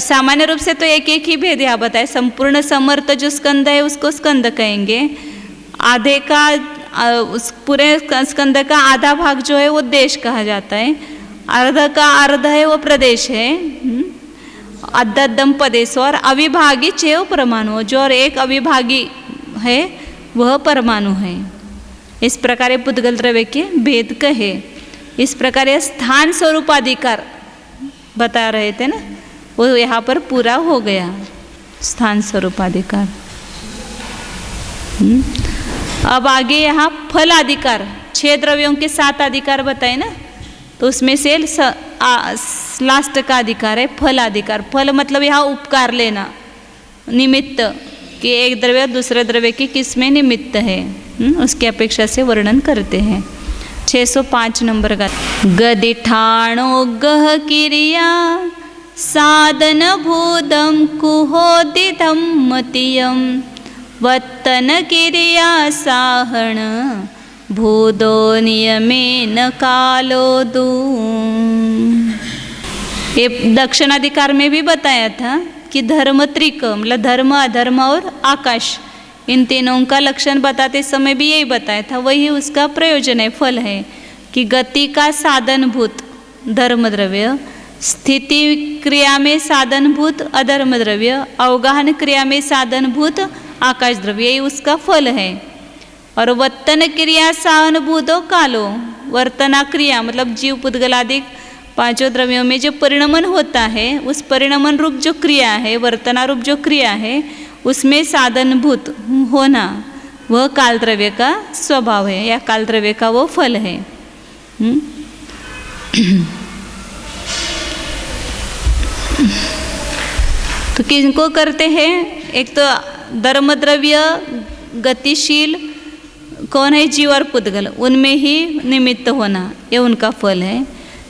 सामान्य रूप से तो एक एक ही भेद यहाँ बताए। संपूर्ण समर्थ जो स्कंद है उसको स्कंद कहेंगे, आधे का उस पूरे स्कंद का आधा भाग जो है वो देश कहा जाता है, अर्ध का अर्ध है वो प्रदेश है, अद्दम प्रदेश। और अविभागी 6 परमाणु, जो और एक अविभागी है वह परमाणु है। इस प्रकार पुद्गल द्रव्य के भेद कहे। इस प्रकार स्थान स्वरूपाधिकार बता रहे थे ना, वो यहाँ पर पूरा हो गया, स्थान स्वरूपाधिकार। अब आगे यहाँ फल अधिकार, 6 द्रव्यों के 7 अधिकार बताए ना, तो उसमें से लास्ट का अधिकार है फल अधिकार। फल मतलब यहाँ उपकार लेना, निमित्त, कि एक द्रव्य दूसरे द्रव्य की किस में निमित्त है, उसकी अपेक्षा से वर्णन करते हैं। 605 नंबर का। गदिठाणो गह क्रिया साधन भूदम कुहोदितम मतियम वत्तन क्रिया साहण भूदो नियमेन कालो दू। ये दक्षिणाधिकार में भी बताया था कि धर्म त्रिक, मतलब धर्म अधर्म और आकाश, इन तीनों का लक्षण बताते समय भी यही बताया था। वही उसका प्रयोजन है, फल है कि गति का साधनभूत धर्म द्रव्य, स्थिति क्रिया में साधनभूत अधर्म द्रव्य, अवगाहन क्रिया में साधनभूत आकाश द्रव्य, यही उसका फल है। और वर्तन क्रिया साहनभूतो कालो, वर्तना क्रिया मतलब जीव पुद्गलादि 5 द्रव्यों में जो परिणमन होता है, उस परिणमन रूप जो क्रिया है, वर्तना रूप जो क्रिया है, उसमें साधनभूत होना वह काल द्रव्य का स्वभाव है, या काल द्रव्य का वो फल है। तो किनको करते हैं? एक तो धर्म द्रव्य गतिशील कौन है? जीव और पुद्गल, उनमें ही निमित्त होना, ये उनका फल है।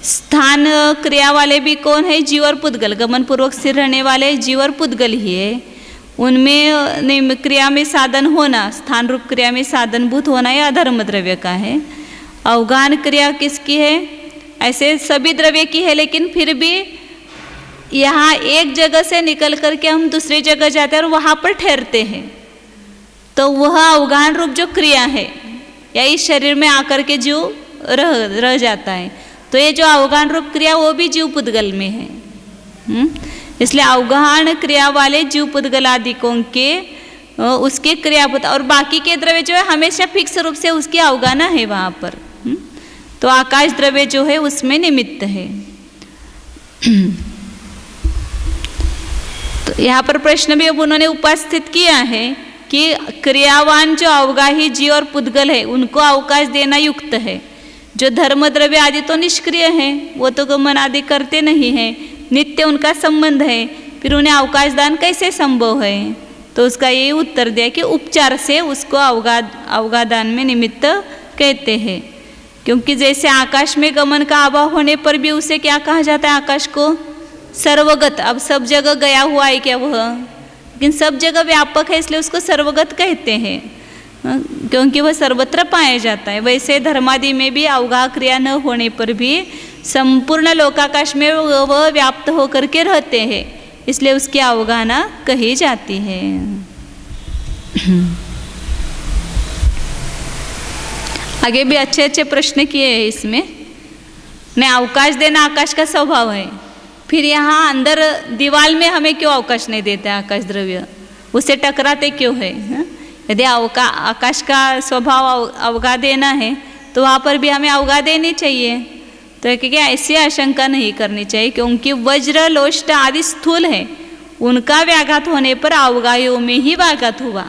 स्थान क्रिया वाले भी कौन है? जीव और पुद्गल, गमन पूर्वक स्थिर रहने वाले जीव और पुद्गल ही है। उनमें क्रिया में साधन होना, स्थान रूप क्रिया में साधनभूत होना, यह अधर्म द्रव्य का है। अवगान क्रिया किसकी है? ऐसे सभी द्रव्य की है, लेकिन फिर भी यहाँ एक जगह से निकल करके हम दूसरी जगह जाते हैं और वहाँ पर ठहरते हैं, तो वह अवगान रूप जो क्रिया है, या इस शरीर में आकर के जीव रह जाता है, तो ये जो अवगान रूप क्रिया वो भी जीव पुद्गल में है। इसलिए अवगान क्रिया वाले जीव पुद्गल आदिकों के उसके क्रियापद, और बाकी के द्रव्य जो है हमेशा फिक्स रूप से उसकी अवगाना है वहाँ पर। तो आकाश द्रव्य जो है उसमें निमित्त है। तो यहाँ पर प्रश्न भी अब उन्होंने उपस्थित किया है कि क्रियावान जो अवगाही जीव और पुद्गल है उनको अवकाश देना युक्त है। जो धर्म द्रव्य आदि तो निष्क्रिय है, वो तो गमन आदि करते नहीं है, नित्य उनका संबंध है, फिर उन्हें अवकाश दान कैसे संभव है? तो उसका यही उत्तर दिया कि उपचार से उसको अवगादान में निमित्त कहते हैं। क्योंकि जैसे आकाश में गमन का अभाव होने पर भी उसे क्या कहा जाता है? आकाश को सर्वगत। अब सब जगह गया हुआ है क्या वह? लेकिन सब जगह व्यापक है, इसलिए उसको सर्वगत कहते हैं, क्योंकि वह सर्वत्र पाया जाता है। वैसे धर्मादि में भी अवगाह क्रिया न होने पर भी संपूर्ण लोकाकाश में वह व्याप्त होकर के रहते हैं, इसलिए उसकी अवगाहना कही जाती है। आगे भी अच्छे अच्छे प्रश्न किए हैं इसमें। नहीं, अवकाश देना आकाश का स्वभाव है, फिर यहाँ अंदर दीवाल में हमें क्यों अवकाश नहीं देते? आकाश द्रव्य उससे टकराते क्यों है? यदि आकाश का स्वभाव अवगा देना है तो वहाँ पर भी हमें अवगा देनी चाहिए। तो क्या ऐसी आशंका नहीं करनी चाहिए, क्योंकि वज्र लोष्ट आदि स्थूल है, उनका व्याघात होने पर अवगायों में ही व्याघात हुआ।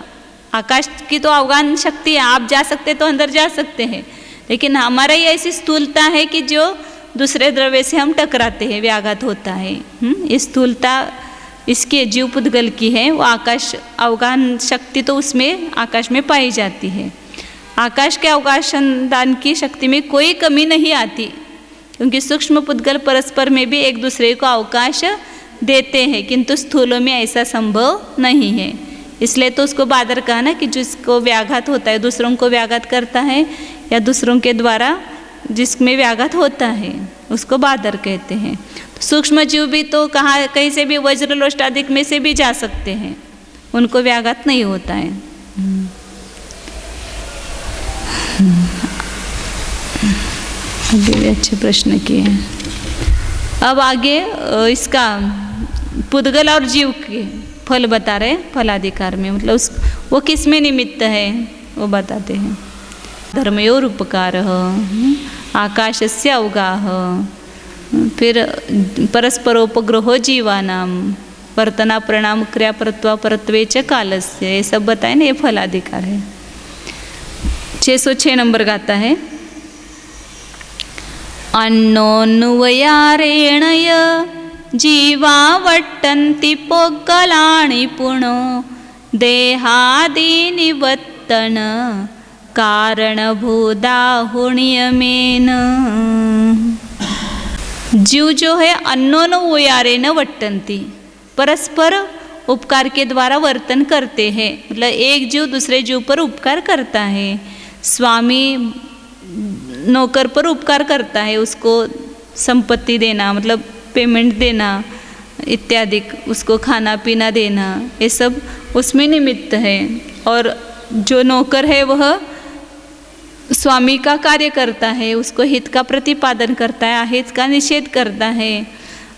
आकाश की तो अवगान शक्ति है, आप जा सकते तो अंदर जा सकते हैं, लेकिन हमारा ही ऐसी स्थूलता है कि जो दूसरे द्रव्य से हम टकराते हैं, व्याघात होता है। इस स्थूलता इसके जीव पुद्गल की है, वो आकाश अवगान शक्ति तो उसमें आकाश में पाई जाती है। आकाश के अवकाशन दान की शक्ति में कोई कमी नहीं आती, क्योंकि सूक्ष्म पुद्गल परस्पर में भी एक दूसरे को अवकाश देते हैं, किंतु स्थूलों में ऐसा संभव नहीं है। इसलिए तो उसको बादर कहा ना कि जिसको व्याघात होता है, दूसरों को व्याघात करता है, या दूसरों के द्वारा जिसमें व्याघात होता है उसको बादर कहते हैं। तो सूक्ष्म जीव भी तो कहाँ कहीं से भी वज्र लोष्ट आदि में से भी जा सकते हैं, उनको व्याघात नहीं होता है। आगे भी अच्छे प्रश्न किए हैं। अब आगे इसका पुद्गल और जीव के फल बता रहे, फलाधिकार में, मतलब वो किस में निमित्त है वो बताते हैं। धर्मयोर उपकार, आकाशस्य अवगाह, फिर परस्परोपग्रहो जीवानाम, वर्तना परिणाम क्रिया परत्वा परत्वे च कालस्य, ये सब बताए ना, ये फलाधिकार है। 606 नंबर गाता है। अन्नोन्वयारेणय जीवा वट्टन्ति पोग्गलाणि पुनो देहादि निवत्तन कारणभूदाहुण्यमेन। जीव जो है अन्नोन्वयारेण वट्टन्ति, परस्पर उपकार के द्वारा वर्तन करते हैं, मतलब एक जीव दूसरे जीव पर उपकार करता है। स्वामी नौकर पर उपकार करता है, उसको संपत्ति देना, मतलब पेमेंट देना इत्यादि, उसको खाना पीना देना, ये सब उसमें निमित्त है। और जो नौकर है वह स्वामी का कार्य करता है, उसको हित का प्रतिपादन करता है, अहित का निषेध करता है।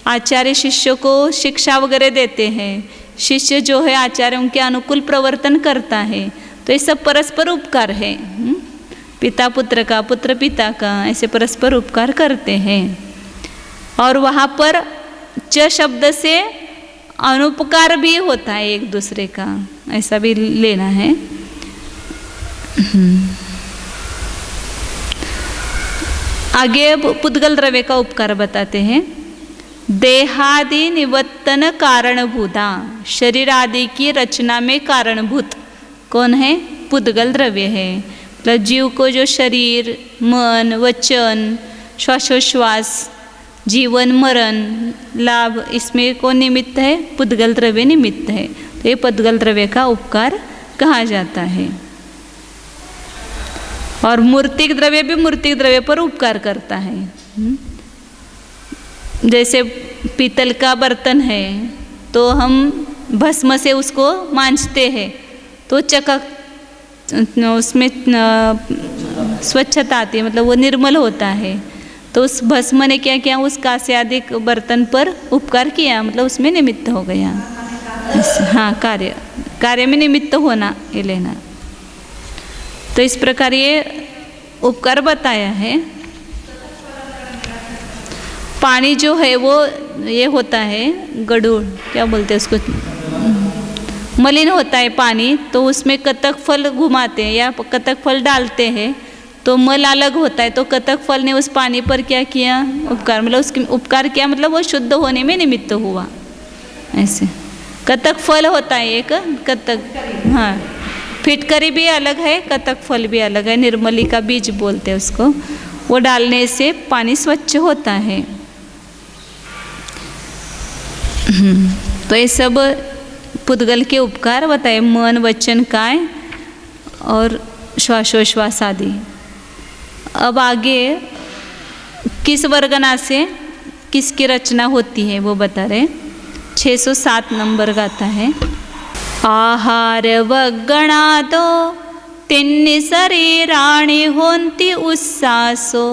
आचार्य शिष्यों को शिक्षा वगैरह देते हैं, शिष्य जो है आचार्यों के अनुकूल प्रवर्तन करता है, तो ये सब परस्पर उपकार है। पिता पुत्र का, पुत्र पिता का, ऐसे परस्पर उपकार करते हैं। और वहाँ पर च शब्द से अनुपकार भी होता है एक दूसरे का, ऐसा भी लेना है। आगे पुद्गल द्रव्य का उपकार बताते हैं। देहादि निवर्तन कारणभूता, शरीर आदि की रचना में कारणभूत कौन है? पुद्गल द्रव्य है। मतलब जीव को जो शरीर, मन, वचन, श्वासोश्वास, जीवन मरण, लाभ, इसमें कौन निमित्त है? पुद्गल द्रव्य निमित्त है। तो ये पुद्गल द्रव्य का उपकार कहा जाता है। और मूर्तिक द्रव्य भी मूर्तिक द्रव्य पर उपकार करता है। जैसे पीतल का बर्तन है तो हम भस्म से उसको मांजते हैं तो चकक, उसमें स्वच्छता आती है, मतलब वो निर्मल होता है। तो उस भस्म ने क्या किया? उस कांस्य आदि बर्तन पर उपकार किया, मतलब उसमें निमित्त हो गया। हाँ, कार्य में निमित्त होना ये लेना। तो इस प्रकार ये उपकार बताया है। पानी जो है वो ये होता है गड़ूड़, क्या बोलते हैं उसको, मलिन होता है पानी, तो उसमें कतक फल घुमाते हैं या कतक फल डालते हैं तो मल अलग होता है। तो कतक फल ने उस पानी पर क्या किया? उपकार, मतलब उसके उपकार किया, मतलब वो शुद्ध होने में निमित्त हुआ। ऐसे कतक फल होता है एक कतक, हाँ, फिटकरी भी अलग है, कतक फल भी अलग है, निर्मली का बीज बोलते हैं उसको। वो डालने से पानी स्वच्छ होता है। तो ये सब पुद्गल के उपकार बताए, मन, वचन, काय और श्वासोश्वास आदि। अब आगे किस वर्गना से किसकी रचना होती है वो बता रहे। 607 नंबर गाता है। आहार वगणादो तिन्नि शरीराणि होन्ति उस्सासो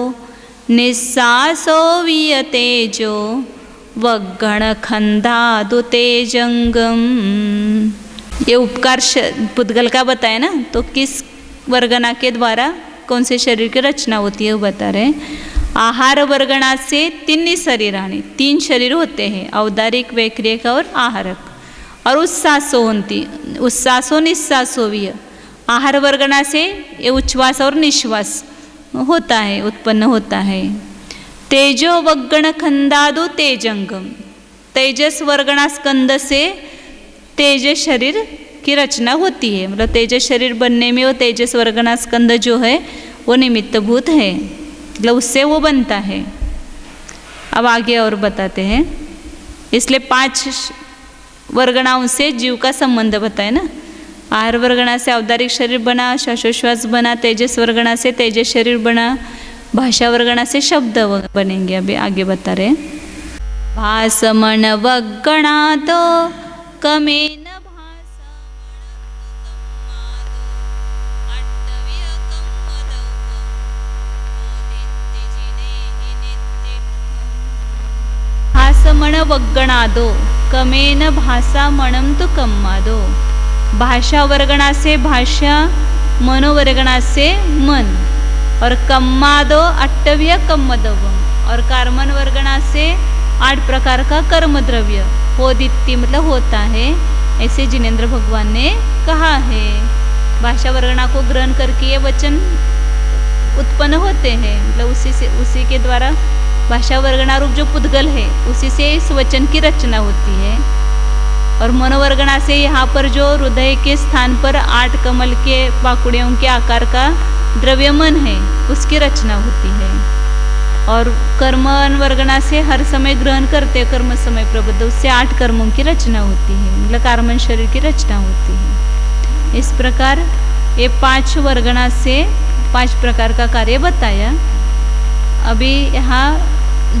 निस्सासो वियतेजो वगण खंदादु तेजंगम। ये उपकार पुद्गल का बताया ना, तो किस वर्गना के द्वारा कौन से शरीर की रचना होती है वो बता रहे। आहार वर्गणा से तिन्नि शरीराणि, 3 शरीर होते हैं, औदारिक, वैक्रियक और आहारक। और उस्सासो होती, उस्सासो निस्सासो विय। आहार वर्गणा से ये उच्छ्वास और निश्वास होता है, उत्पन्न होता है। तेजो वगण खंदादु तेजंगम, तेजस वर्गणा स्कंद से तेज शरीर की रचना होती है। मतलब तेजस शरीर बनने में वो तेजस वर्गणा स्कंद जो है वो निमित्तभूत है, मतलब उससे वो बनता है। अब आगे और बताते हैं। इसलिए 5 वर्गणाओं से जीव का संबंध बताए ना। आहार वर्गणा से औदारिक शरीर बना, श्वासोश्वास बना, तेजस वर्गणा से तेजस शरीर बना, भाषा वर्गणा से शब्द बनेंगे। अभी आगे बता रहे। भासमन वगणादो कमेन भासमण वगणादो कमेन भाषा मणम तो कम्मादो। भाषा वर्गणा से भाषा, मनोवर्गणा से मन, और कम्मादो अट्टव्य कम्मदवम, और कर्मन वर्गणा से 8 प्रकार का कर्म द्रव्य होदित्ति, मतलब होता है, ऐसे जिनेंद्र भगवान ने कहा है। भाषा वर्गणा को ग्रहण करके ये वचन उत्पन्न होते हैं, मतलब उसी के द्वारा भाषा वर्गणा रूप जो पुद्गल है उसी से इस वचन की रचना होती है। और मनोवर्गणा से यहाँ पर जो हृदय के स्थान पर 8 कमल के पाकुड़ियों के आकार का द्रव्य मन है उसकी रचना होती है। और कर्मन वर्गणा से हर समय ग्रहण करते कर्म समय प्रबुद्ध, उससे 8 कर्मों की रचना होती है, मतलब कर्मन शरीर की रचना होती है। इस प्रकार ये 5 वर्गणा से 5 प्रकार का कार्य बताया। अभी यहाँ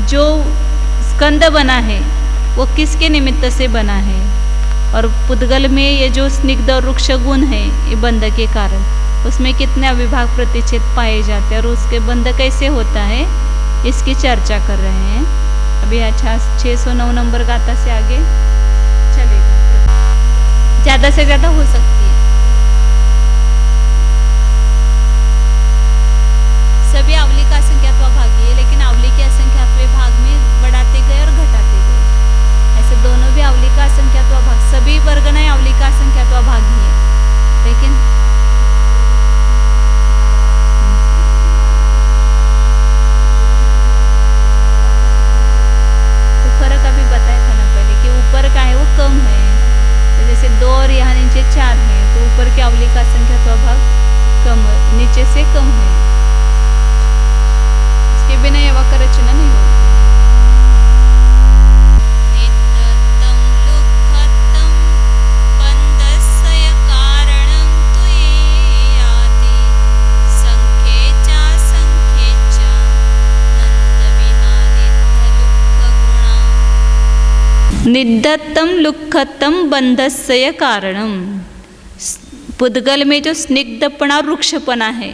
जो स्कंद बना है वो किसके निमित्त से बना है, और पुद्गल में ये जो स्निग्ध और रुक्ष गुण है ये बंध के कारण, उसमें कितने अविभाग प्रतिच्छेद पाए जाते हैं और उसके बंध कैसे होता है इसकी चर्चा कर रहे हैं। अभी अच्छा 609 नंबर गाथा से आगे चलेगा, ज़्यादा से ज़्यादा हो सकती है। सभी आवली का असंख्यात्व भागी है, लेकिन आवली के असंख्यात्व भाग में बढ़ाते गए और घटाते गए, ऐसे दोनों भी आवली का असंख्यात्व भाग, सभी वर्गणाएं आवली का असंख्यात्व भागी है, लेकिन तो फर्क निद्धत्तम लुक्खत्तम बंधस्य कारणम। पुद्गल में जो स्निग्धपना और रुक्षपना है,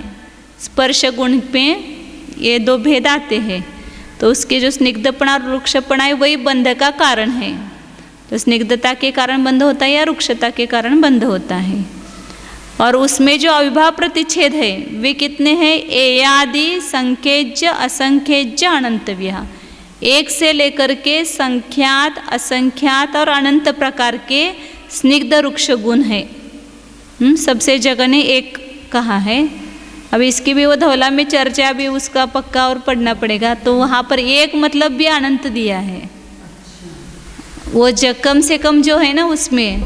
स्पर्श गुण में ये दो भेद आते हैं, तो उसके जो स्निग्धपना और रुक्षपना है वही बंध का कारण है। तो स्निग्धता के कारण बंध होता है या रुक्षता के कारण बंध होता है। और उसमें जो अविभाव प्रतिच्छेद है वे कितने हैं? एयादि संख्यज्य असंख्यज्य अनंतव्य। एक से लेकर के संख्यात असंख्यात और अनंत प्रकार के स्निग्ध रुक्ष गुण है। सबसे जगह ने एक कहा है। अब इसकी भी वो धौला में चर्चा भी उसका पक्का और पढ़ना पड़ेगा। तो वहाँ पर एक मतलब भी अनंत दिया है। वो कम से कम जो है ना उसमें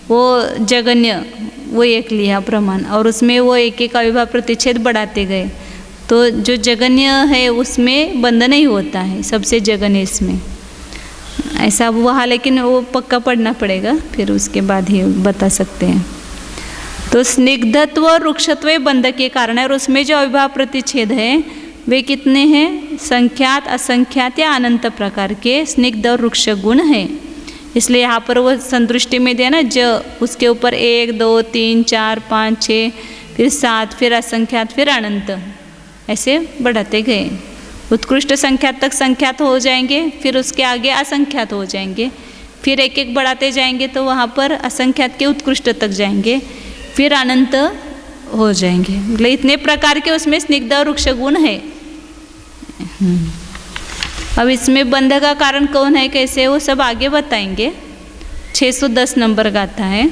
वो जगन्य वो एक लिया प्रमाण, और उसमें वो एक एक अविभाव प्रतिच्छेद बढ़ाते गए। तो जो जगन्य है उसमें बंध नहीं होता है, सबसे जगन्य इसमें ऐसा वहाँ, लेकिन वो पक्का पढ़ना पड़ेगा, फिर उसके बाद ही बता सकते हैं। तो स्निग्धत्व और रुक्षत्व बंध के कारण है। और उसमें जो अविभाव प्रतिच्छेद है वे कितने हैं? संख्यात असंख्यात या अनंत प्रकार के स्निग्ध और रुक्ष गुण हैं। इसलिए यहाँ पर वो संदृष्टि में दिया ना, उसके ऊपर 1 2 3 4 5 6 फिर 7 फिर असंख्यात फिर अनंत ऐसे बढ़ाते गए। उत्कृष्ट संख्यात तक संख्यात हो जाएंगे, फिर उसके आगे असंख्यात हो जाएंगे, फिर एक एक बढ़ाते जाएंगे तो वहाँ पर असंख्यात के उत्कृष्ट तक जाएंगे, फिर अनंत हो जाएंगे। मतलब इतने प्रकार के उसमें स्निग्ध और रुक्ष गुण है। अब इसमें बंध का कारण कौन है, कैसे, वो सब आगे बताएंगे। 610 नंबर गाथा है।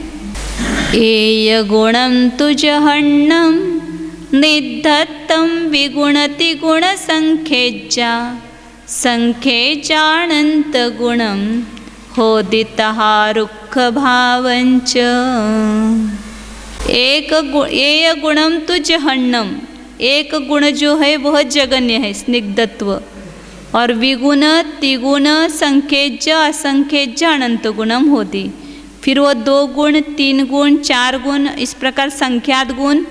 एय गुणम तुजहन्नम निद्धत्तम विगुणति गुण संख्येज्जा संख्येज्जानंत गुणम होदितः रुक्ख भावंच। एय गुणम तुजहन्नम, एक गुण जो है वह जगन्य है, स्निग्धत्व, और विगुण तिगुण संख्येज्य असंख्येज्य अनंत गुणम होती। फिर वो 2 गुण 3 गुण 4 गुण इस प्रकार संख्यात गुण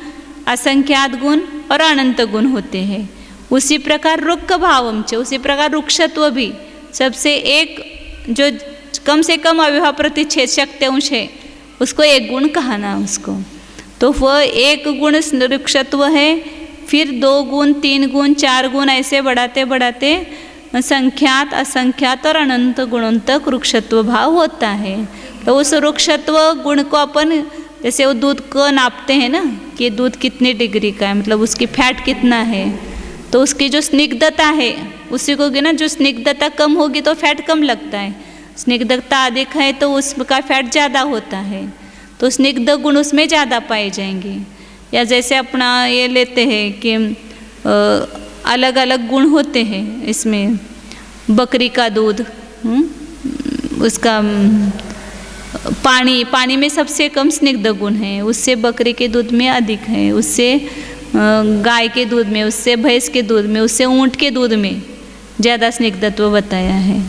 असंख्यात गुण और अनंत गुण होते हैं। उसी प्रकार रुक्ख भावम च, उसी प्रकार रुक्षत्व भी सबसे एक जो कम से कम अविभाव प्रतिच्छेद शक्ति अंश है उसको एक गुण कहना उसको। तो वह एक गुण रुक्षत्व है, फिर 2 गुण 3 गुण 4 गुण ऐसे बढ़ाते बढ़ाते संख्यात असंख्यात और अनंत गुणों तक रुक्षत्व भाव होता है। तो उस रुक्षत्व गुण को अपन जैसे वो दूध को नापते हैं ना कि दूध कितनी डिग्री का है, मतलब उसकी फैट कितना है, तो उसकी जो स्निग्धता है उसी को ना, जो स्निग्धता कम होगी तो फैट कम लगता है, स्निग्धता अधिक है तो उसका फैट ज़्यादा होता है, तो स्निग्ध गुण उसमें ज़्यादा पाए जाएंगे। या जैसे अपना ये लेते हैं कि अलग अलग गुण होते हैं इसमें, बकरी का दूध, उसका पानी में सबसे कम स्निग्ध गुण है, उससे बकरी के दूध में अधिक है, उससे गाय के दूध में, उससे भैंस के दूध में, उससे ऊँट के दूध में ज़्यादा स्निग्धत्व बताया है,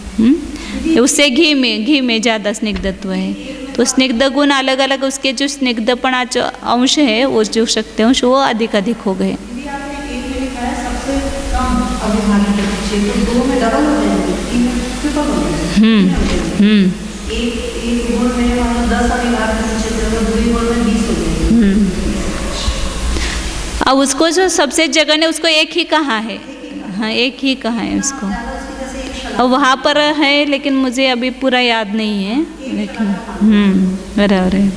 उससे घी में ज़्यादा स्निग्धत्व है। तो स्निग्ध गुण अलग अलग उसके जो स्निग्धपना जो अंश है वो जो शक्ति अंश वो अधिक अधिक हो गए। अब उसको जो सबसे जगह ने उसको एक ही कहा है, हाँ एक ही कहा है उसको। अब वहाँ पर है लेकिन मुझे अभी पूरा याद नहीं है, लेकिन बराबर है।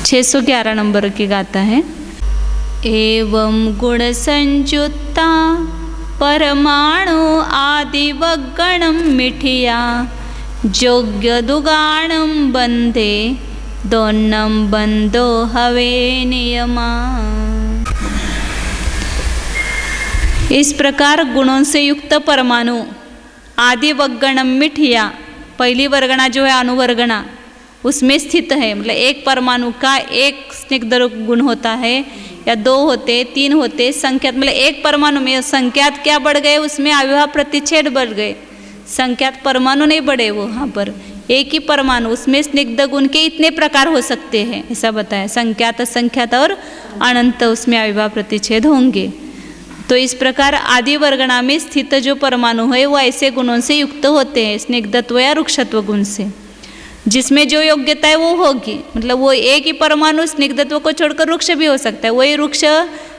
611 नंबर की गाथा है। एवं गुण संयुक्ता परमाणु आदि वगणम मिठिया योग्य दुगाणम बंधे दोन्नम बंधो हवे नियमा। इस प्रकार गुणों से युक्त परमाणु आदि वगणम मिठिया, पहली वर्गणा जो है अनुवर्गणा उसमें स्थित है, मतलब एक परमाणु का एक स्निग्ध गुण होता है या 2 होते 3 होते संख्यात, मतलब एक परमाणु में संख्यात क्या बढ़ गए, उसमें अविभाव प्रतिच्छेद बढ़ गए, संख्यात परमाणु नहीं बढ़े, वो वहाँ पर एक ही परमाणु उसमें स्निग्ध गुण के इतने प्रकार हो सकते हैं ऐसा बताया। संख्यात असंख्यात और अनंत उसमें अविभाव प्रतिच्छेद होंगे। तो इस प्रकार आदि वर्गणा में स्थित जो परमाणु है वो ऐसे गुणों से युक्त होते हैं, स्निग्धत्व या रुक्षत्व गुण से, जिसमें जो योग्यता है वो होगी। मतलब वो एक ही परमाणु स्निग्धत्व को छोड़कर रुक्ष भी हो सकता है, वही रुक्ष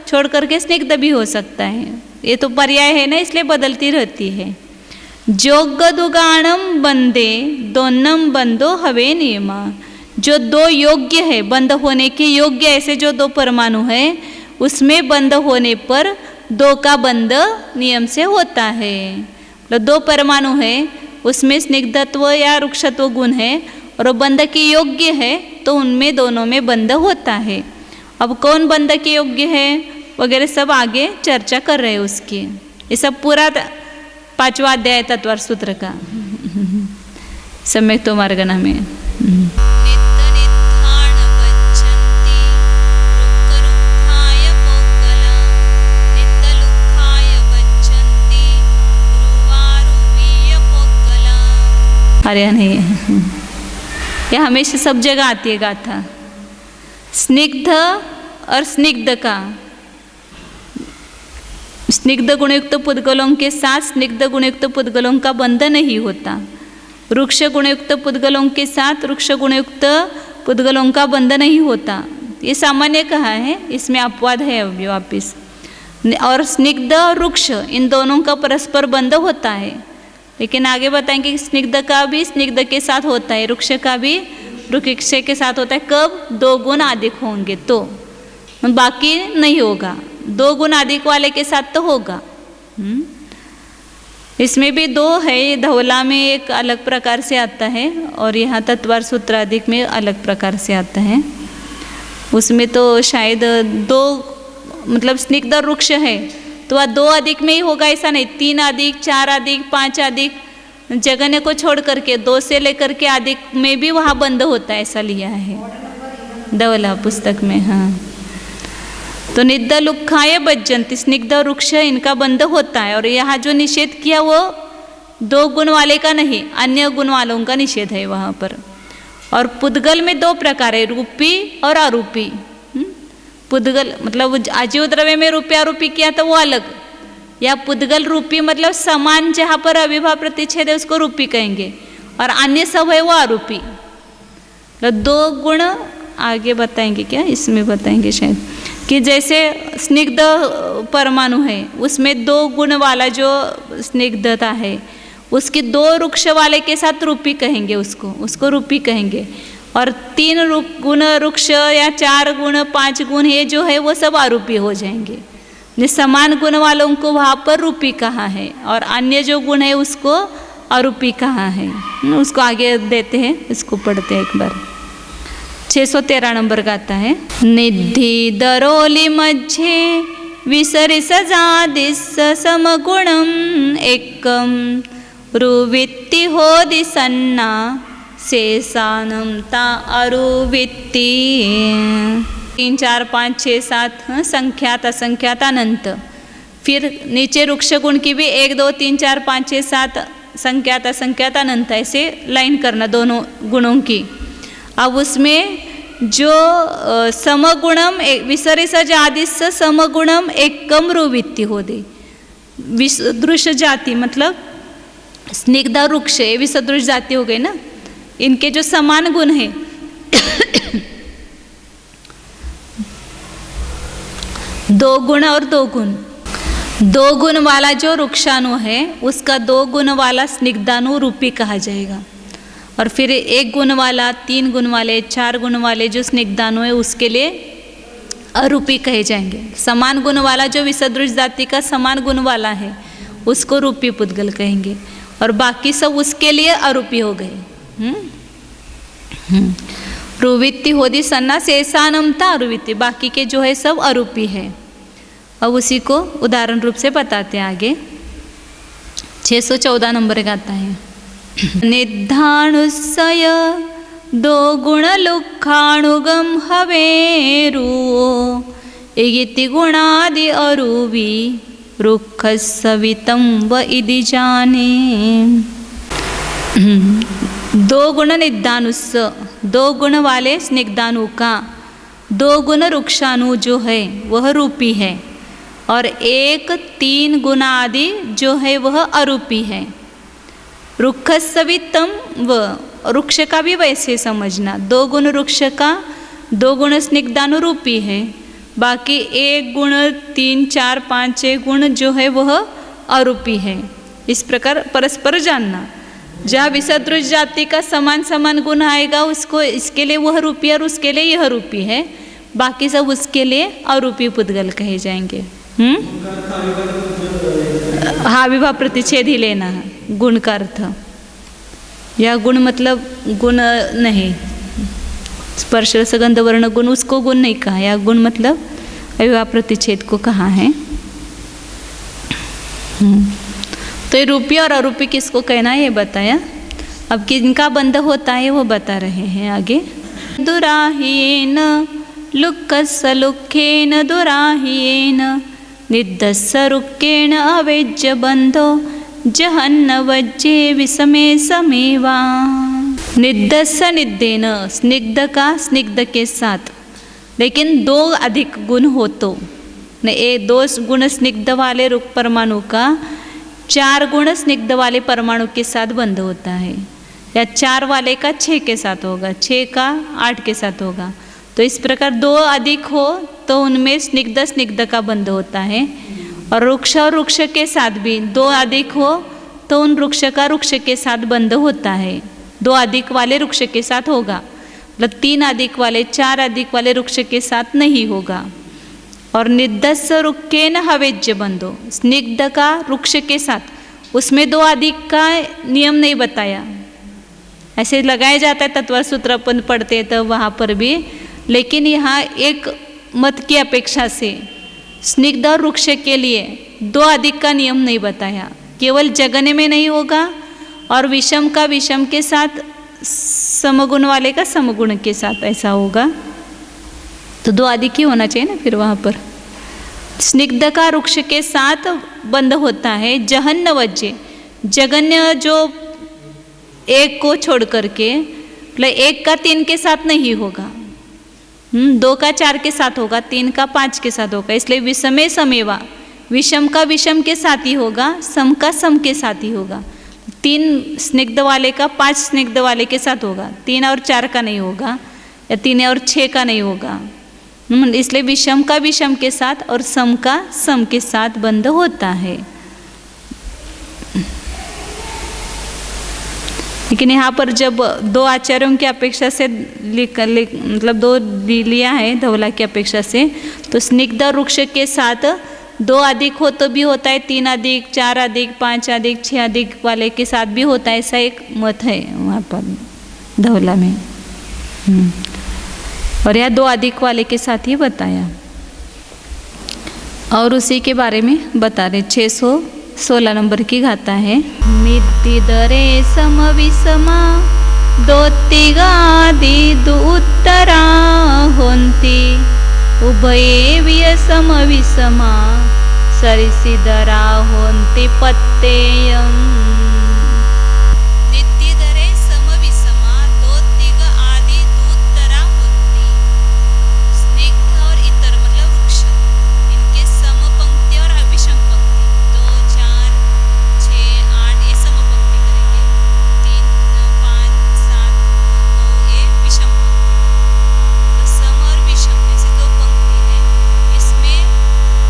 छोड़ करके स्निग्ध भी हो सकता है। ये तो पर्याय है ना, इसलिए बदलती रहती है। जोग्गदुगाणम बंदे दोनम बंदो हवे नियमा, जो दो योग्य है, बंद होने के योग्य ऐसे जो दो परमाणु है, उसमें बंद होने पर दो का बंद नियम से होता है। मतलब दो परमाणु है, उसमें स्निग्धत्व या रुक्षत्व गुण है और वो बंध के योग्य है, तो उनमें दोनों में बंध होता है। अब कौन बंध के योग्य है वगैरह सब आगे चर्चा कर रहे हैं उसकी। ये सब पूरा 5वां अध्याय तत्वार्थ सूत्र का सम्यक्तो मार्गणा में। अरे नहीं, यह हमेशा सब जगह आती है गाथा। स्निग्ध और स्निग्ध का, स्निग्ध गुणयुक्त पुद्गलों के साथ स्निग्ध गुणयुक्त पुद्गलों का बंध नहीं होता। रुक्ष गुणयुक्त पुद्गलों के साथ रुक्ष गुणयुक्त पुद्गलों का बंध नहीं होता। ये सामान्य कहा है, इसमें अपवाद है अभी वापिस। और स्निग्ध और रुक्ष इन दोनों का परस्पर बंध होता है, लेकिन आगे बताएंगे कि स्निग्ध का भी स्निग्ध के साथ होता है, रुक्ष का भी रुक्ष के साथ होता है। कब? दो गुण अधिक होंगे तो, बाकी नहीं होगा। दो गुण अधिक वाले के साथ तो होगा। इसमें भी दो है, धवला में एक अलग प्रकार से आता है और यहाँ तत्वार्थ सूत्र अधिक में अलग प्रकार से आता है। उसमें तो शायद दो, मतलब स्निग्ध रुक्ष है तो वह दो अधिक में ही होगा ऐसा नहीं, 3 अधिक 4 अधिक 5 अधिक जगने को छोड़ करके 2 से लेकर के अधिक में भी वहाँ बंद होता है, ऐसा लिया है धवला पुस्तक में। हाँ, तो निद्ध लुखाय बज्जंती, स्निग्ध वृक्ष इनका बंध होता है। और यहाँ जो निषेध किया वो 2 गुण वाले का नहीं, अन्य गुण वालों का निषेध है वहाँ पर। और पुद्गल में 2 प्रकार है, रूपी और अरूपी। पुद्गल मतलब आजीव द्रव्य में रूपी अरूपी किया तो वो अलग, या पुद्गल रूपी मतलब समान जहाँ पर अविभाव प्रतिच्छेद है उसको रूपी कहेंगे, और अन्य सब है वो अरूपी। तो 2 गुण आगे बताएंगे, क्या इसमें बताएंगे शायद, कि जैसे स्निग्ध परमाणु है उसमें 2 गुण वाला जो स्निग्धता है उसके 2 वृक्ष वाले के साथ रूपी कहेंगे, उसको रूपी कहेंगे। और 3 गुण वृक्ष या 4 गुण 5 गुण ये जो है वो सब आरूपी हो जाएंगे। समान गुण वालों को वहाँ पर रूपी कहा है और अन्य जो गुण है उसको आरूपी कहा है। उसको आगे देते हैं, इसको पढ़ते हैं एक बार। 613 नंबर का आता है। निधि दरोली मध्य विसरिस जादिस समगुणम एकम रुवित्ति होदि सन्ना शेषानम ता अरुवित्ति। 3 4 5 6 7 संख्यात असंख्यात अनंत। फिर नीचे वृक्ष गुण की भी 1 2 3 4 5 6 7 संख्यात असंख्यात अनंत, ऐसे लाइन करना दोनों गुणों की। अब उसमें जो समगुणम विसरिस जादिस समगुणम एकम रुवित्ति हो दे। विसदृश जाति मतलब स्निग्ध वृक्ष विसदृश जाति हो गई ना, इनके जो समान गुण है 2 गुण और 2 गुण, 2 गुण वाला जो वृक्षाणु है उसका 2 गुण वाला स्निग्धाणु रूपी कहा जाएगा। और फिर 1 गुण वाला 3 गुण वाले 4 गुण वाले जो स्निग्धाणु है उसके लिए अरूपी कहे जाएंगे। समान गुण वाला जो विसदृश जाति का समान गुण वाला है उसको रूपी पुद्गल कहेंगे, और बाकी सब उसके लिए अरूपी हो गए। रुवित्ति होदी सन्ना शेषानम था अरुवित्ति, बाकी के जो है सब अरूपी है। अब उसी को उदाहरण रूप से बताते हैं आगे। 614 नंबर का आता है। निधानुसय 2 गुण लुखाणुगम हवेरू इति गुणादि अरूवी रुक्ष सवितम व इदि जाने। 2 गुण निधानुस, 2 गुण वाले स्निग्धाणु का 2 गुण वृक्षाणु जो है वह रूपी है, और 1 3 गुना आदि जो है वह अरूपी है। रुक्षस्सवितम व वृक्ष का भी वैसे समझना, 2 गुण वृक्ष का, 2 गुण स्निग्धानुरूपी है, बाकी 1 गुण 3 4 5 6 गुण जो है वह अरूपी है। इस प्रकार परस्पर जानना। जहाँ विसदृश जाति का समान समान गुण आएगा उसको इसके लिए वह रूपी और उसके लिए यह रूपी है, बाकी सब उसके लिए अरूपी पुद्गल कहे जाएंगे। हाँ, विभाव प्रतिच्छेद ही लेना है गुण का अर्थ। या गुण मतलब गुण नहीं, स्पर्श रसगंध वर्ण गुण उसको गुण नहीं कहा, या गुण मतलब अविभाव प्रतिच्छेद को कहा है। तो ये रूपी और अरूपी किसको कहना है ये बताया। अब किनका बंध होता है वो बता रहे हैं आगे। दुराह्येन लुक्कस्य लुक्खेन दुराह्येन निद्दस्य रुक्केण अवेज्य बंधो जहन्न वज्जे विषमे समेवा। निद्दस्य निद्देन, स्निग्ध का स्निग्ध के साथ, लेकिन 2 अधिक गुण हो तो 2 गुण स्निग्ध वाले रुक परमाणु का 4 गुण स्निग्ध वाले परमाणु के साथ बंध होता है, या 4 वाले का 6 के साथ होगा, 6 का 8 के साथ होगा। तो इस प्रकार 2 अधिक हो तो उनमें स्निग्ध स्निग्ध का बंध होता है। और वृक्ष और वृक्ष के साथ भी 2 अधिक हो तो उन वृक्ष का वृक्ष के साथ बंध होता है। 2 अधिक वाले वृक्ष के साथ होगा, मतलब 3 अधिक वाले 4 अधिक वाले वृक्ष के साथ नहीं होगा। और निद्दस्य रुक्केन हवेज्य बंधो, स्निग्ध का वृक्ष के साथ, उसमें 2 अधिक का नियम नहीं बताया, ऐसे लगाया जाता है तत्व सूत्र अपन पढ़ते हैं तो वहाँ पर भी, लेकिन यहाँ एक मत की अपेक्षा से स्निग्ध और वृक्ष के लिए 2 अधिक का नियम नहीं बताया, केवल जगने में नहीं होगा और विषम का विषम के साथ, समगुण वाले का समगुण के साथ ऐसा होगा। तो 2 अधिक ही होना चाहिए ना फिर वहाँ पर। स्निग्ध का वृक्ष के साथ बंध होता है। जहन्न वज्जे, जगन्य जो 1 को छोड़ करके, मतलब 1 का 3 के साथ नहीं होगा, 2 का 4 के साथ होगा, 3 का 5 के साथ होगा, इसलिए विषमे समेवा, विषम का विषम के साथ ही होगा, सम का सम के साथ ही होगा। 3 स्निग्ध वाले का 5 स्निग्ध वाले के साथ होगा, 3 और 4 का नहीं होगा, या 3 और 6 का नहीं होगा। इसलिए विषम का विषम के साथ और सम का सम के साथ बंध होता है। लेकिन यहाँ पर जब 2 आचार्यों की अपेक्षा से मतलब 2 लिया है धवला की अपेक्षा से, तो स्निग्ध वृक्ष के साथ 2 अधिक हो तो भी होता है, 3 अधिक 4 अधिक 5 अधिक 6 अधिक वाले के साथ भी होता है, ऐसा एक मत है वहाँ पर धवला में। और यह 2 अधिक वाले के साथ ही बताया। और उसी के बारे में बता रहे 616 नंबर की गाथा है। मित्तिदरे सम विषमा दोत्तिगादि उत्तरा होन्ति उभये व्यसम विषमा सरिसिदरा होन्ति पत्तेयम्। नित्तिदरे सम विषमा दोत्तिग आदि उत्तरा होन्ति, स्निग्ध और इतर मतलब वृक्ष, इनके सम पंक्ति और विषम पंक्ति, 2 4 6 8 ये सम पंक्ति करेंगे, 3 5 7 9 ये विषम पंक्ति। तो सम और विषम ऐसे 2 पंक्ति है, इसमें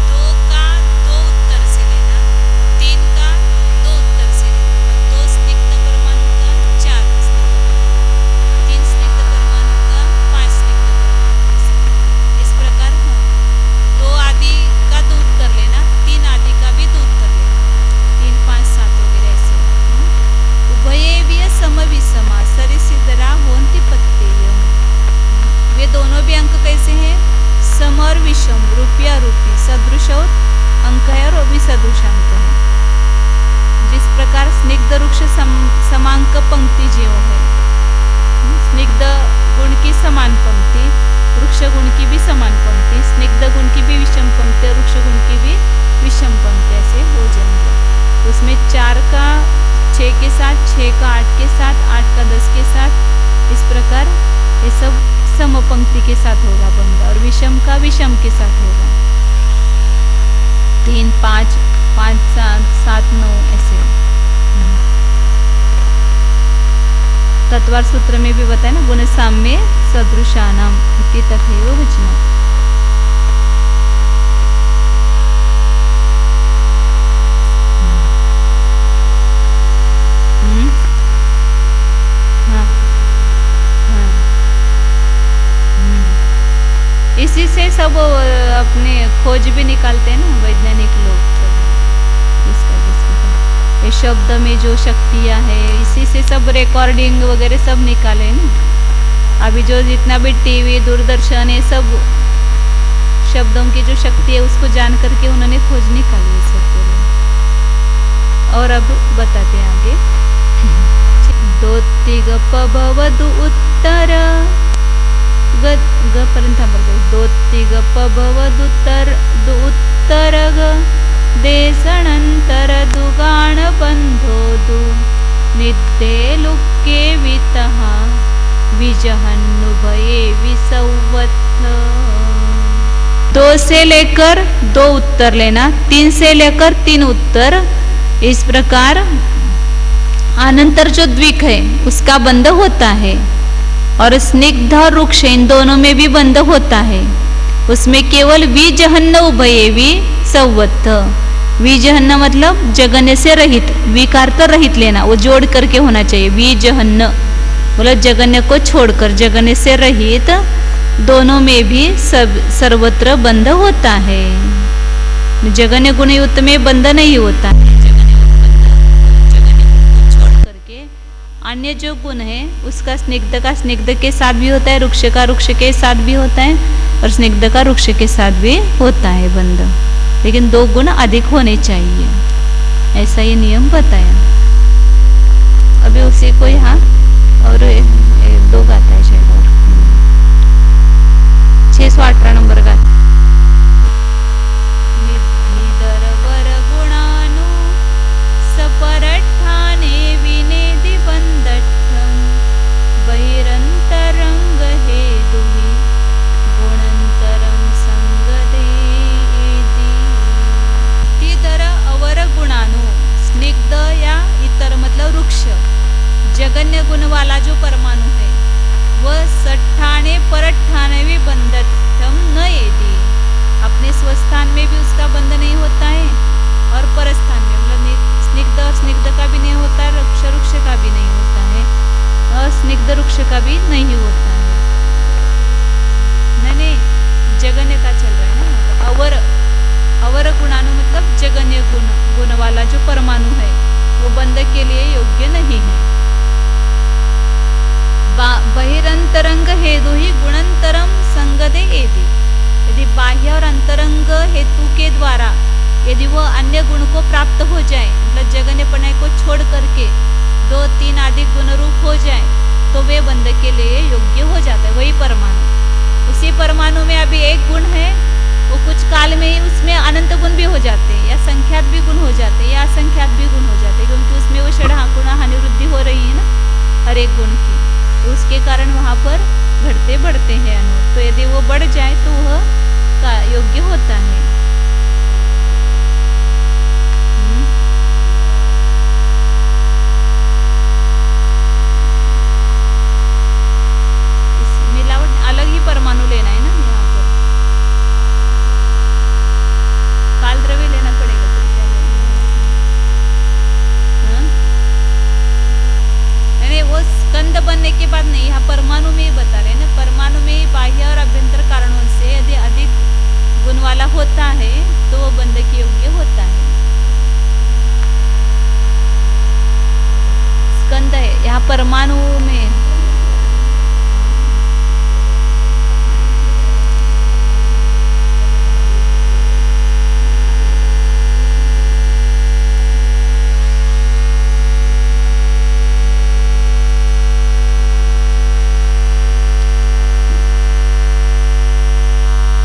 2 का 2 उत्तर से लेना, 3 का 2 उत्तर से लेना, और 2 स्निग्ध परमाणु का 4 स्निग्ध परमाणु, 3 स्निग्ध परमाणु का 5 स्निग्ध परमाणु। इस प्रकार 2 आदि का 2 उत्तर लेना, 3 आदि का भी 2 उत्तर लेना, 3 5 7 वगैरह ऐसे। उभये व्यसम विषमा सरिसिदरा होन्ति पत्तेयम्। वे दोनों भी अंक कैसे हैं? सम और विषम, रूपी अरूपी, सदृश और अंक है और विसदृश अंक है। जिस प्रकार स्निग्ध वृक्ष समांक पंक्ति ज्यों है, स्निग्ध गुण की समान पंक्ति, वृक्ष गुण की भी समान पंक्ति, स्निग्ध गुण की भी विषम पंक्ति और वृक्ष गुण की भी विषम पंक्ति ऐसे हो जाएंगे। उसमें 4 का 6 के साथ, 6 का 8 के साथ, 8 का 10 के साथ, इस प्रकार ये सब सम पंक्ति के साथ होगा बंध, और विषम का विषम के साथ होगा। 3, 5, 5, 7, 9 ऐसे। तत्वार सूत्र में भी बताया ना, गुण साम्य सदृशानाम इति तथैव वचनम्। इसी से सब अपने खोज भी निकालते हैं ना वैज्ञानिक लोग सब, इसका ये शब्द में जो शक्तियाँ है, इसी से सब रिकॉर्डिंग वगैरह सब निकाले ना। अभी जो जितना भी टीवी दूरदर्शन है, सब शब्दों की जो शक्ति है उसको जान करके उन्होंने खोज निकाली सब पूरी। और अब बताते हैं आगे। दोत्तिग पभवदु उत्तर पर्यंत दोत्तिग पभवदुत्तर उत्तरग देशनंतर दुगाण बंधोदु निद्दे लुक्के वितः विजहन्नुभये विसौवत्थ। 2 से लेकर 2 उत्तर लेना, 3 से लेकर 3 उत्तर। इस प्रकार अनंतर जो द्विक है उसका बंध होता है, और स्निग्ध और रुक्ष इन दोनों में भी बंध होता है। उसमें केवल विजहन्न उभये विसौवत्थ। विजहन्न मतलब जगन्य से रहित, विकार तो रहित लेना, वो जोड़ करके होना चाहिए। विजहन्न मतलब जगन्य को छोड़कर, जगन्य से रहित दोनों में भी सब सर्वत्र बंध होता है। जगन्य गुणयुक्त में बंध नहीं होता है। अन्य जो गुण है उसका स्निग्ध का स्निग्ध के साथ भी होता है, रुक्ष का रुक्ष के साथ भी होता है, और स्निग्ध का रुक्ष के साथ भी होता है बंध। लेकिन 2 गुण अधिक होने चाहिए, ऐसा ये नियम बताया। अभी उसी को यहाँ और 2 गाता है शायद, और 618 नंबर गाता। बहिरंतरंग हे दुहि गुणंतरम संगदेति। तिदर अवर गुणानु स्निग्ध या इतर मतलब वृक्ष, जगन्य गुण वाला जो परमाणु है वह सठाने परठाने भी बंधत्म न येति। अपने स्वस्थान में भी उसका बंध नहीं होता है, और परस्थान में मतलब स्निग्ध और स्निग्ध का भी नहीं होता है, रुक्ष रुक्ष का भी नहीं होता है, और स्निग्ध रुक्ष का भी नहीं होता है। नहीं, जगन्य का चल रहा है ना। अवर अवर गुणाणु मतलब जगन्य गुण वाला जो परमाणु है वो बंध के लिए योग्य नहीं है। बहिरंतरंग हेतु ही गुणंतरम संगदे एति। यदि बाह्य और अंतरंग हेतु के द्वारा यदि वो अन्य गुण को प्राप्त हो जाए, मतलब जगन्यपना को छोड़ करके 2-3 आदि गुण रूप हो जाए, तो वे बंध के लिए योग्य हो जाता है वही परमाणु। उसी परमाणु में अभी एक गुण है, वो कुछ काल में ही उसमें अनंत गुण भी हो जाते हैं, या संख्यात भी गुण हो जाते हैं, या असंख्यात भी गुण हो जाते हैं, क्योंकि उसमें वो षड् हानिवृद्धि हो रही है ना हर एक गुण की, तो उसके कारण वहाँ पर घटते बढ़ते हैं अणु। तो यदि वो बढ़ जाए तो वह का योग्य होता है। अलग ही परमाणु लेना है ना, यहाँ पर काल द्रव्य लेना पड़ेगा। तो क्या नहीं, वो स्कंद बनने के बाद नहीं, यहाँ परमाणु में ही बता रहे हैं ना। परमाणु में ही बाह्य और अभ्यंतर कारणों से यदि अधिक गुण वाला होता है तो वो बंध के योग्य होता है। स्कंद है यहाँ परमाणु में।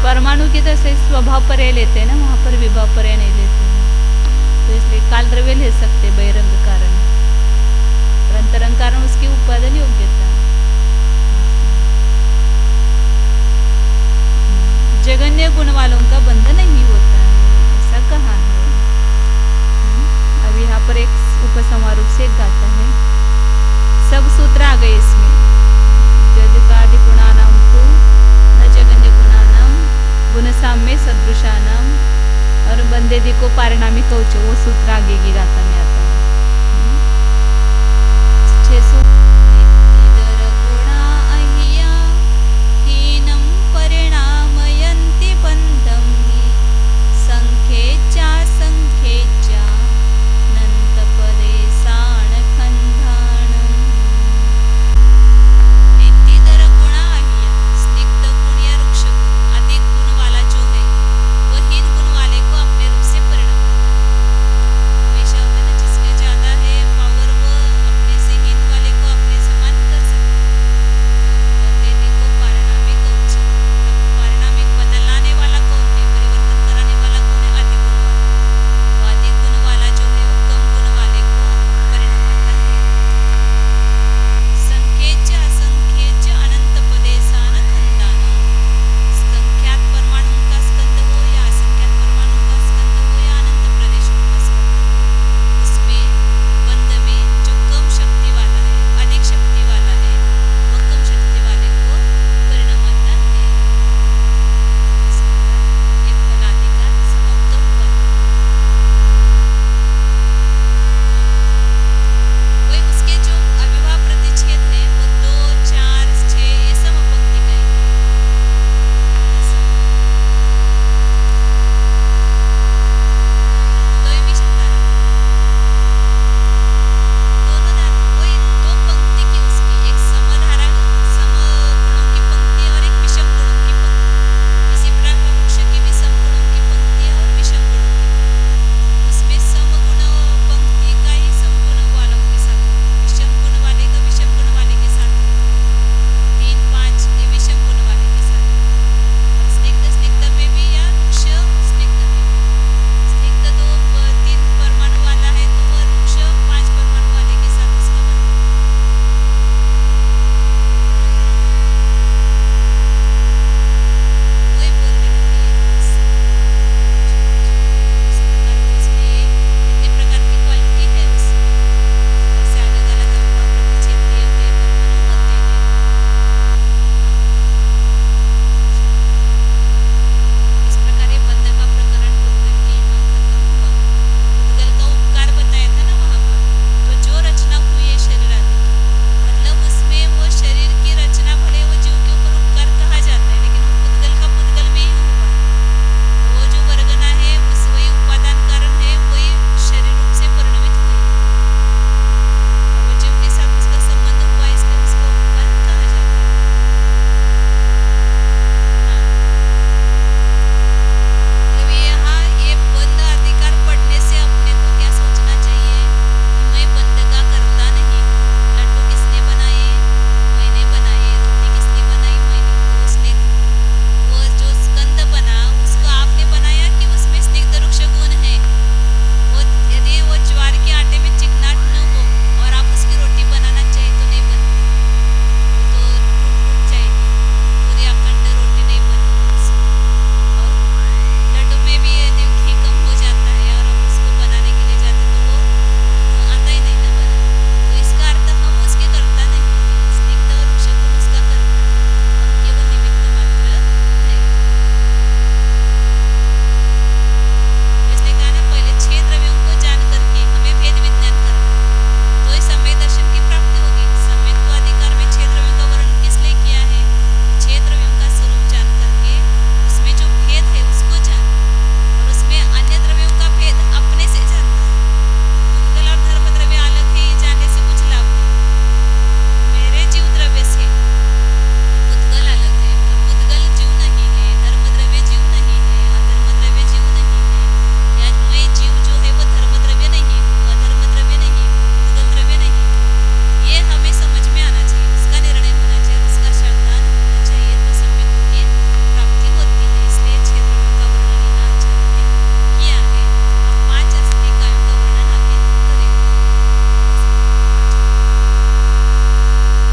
परमाणु की तरह से स्वभाव पर्याय लेते हैं ना, वहाँ पर विभाव पर्याय नहीं लेते हैं, तो इसलिए काल द्रव्य ले सकते बहिरंग कारण, और अंतरंग कारण उसकी उत्पादन योग्यता। जगन्य गुण वालों का बंध नहीं होता है, ऐसा कहा समारूप से गाता है। सब सूत्र आ गए इसमें। जजकादि गुणानाम तु न जगन्य गुणानाम गुण साम्य सदृशानाम और बंदेदी को पारिणामी कौच, वो सूत्र आगे की गाता मैं आता हूँ। 600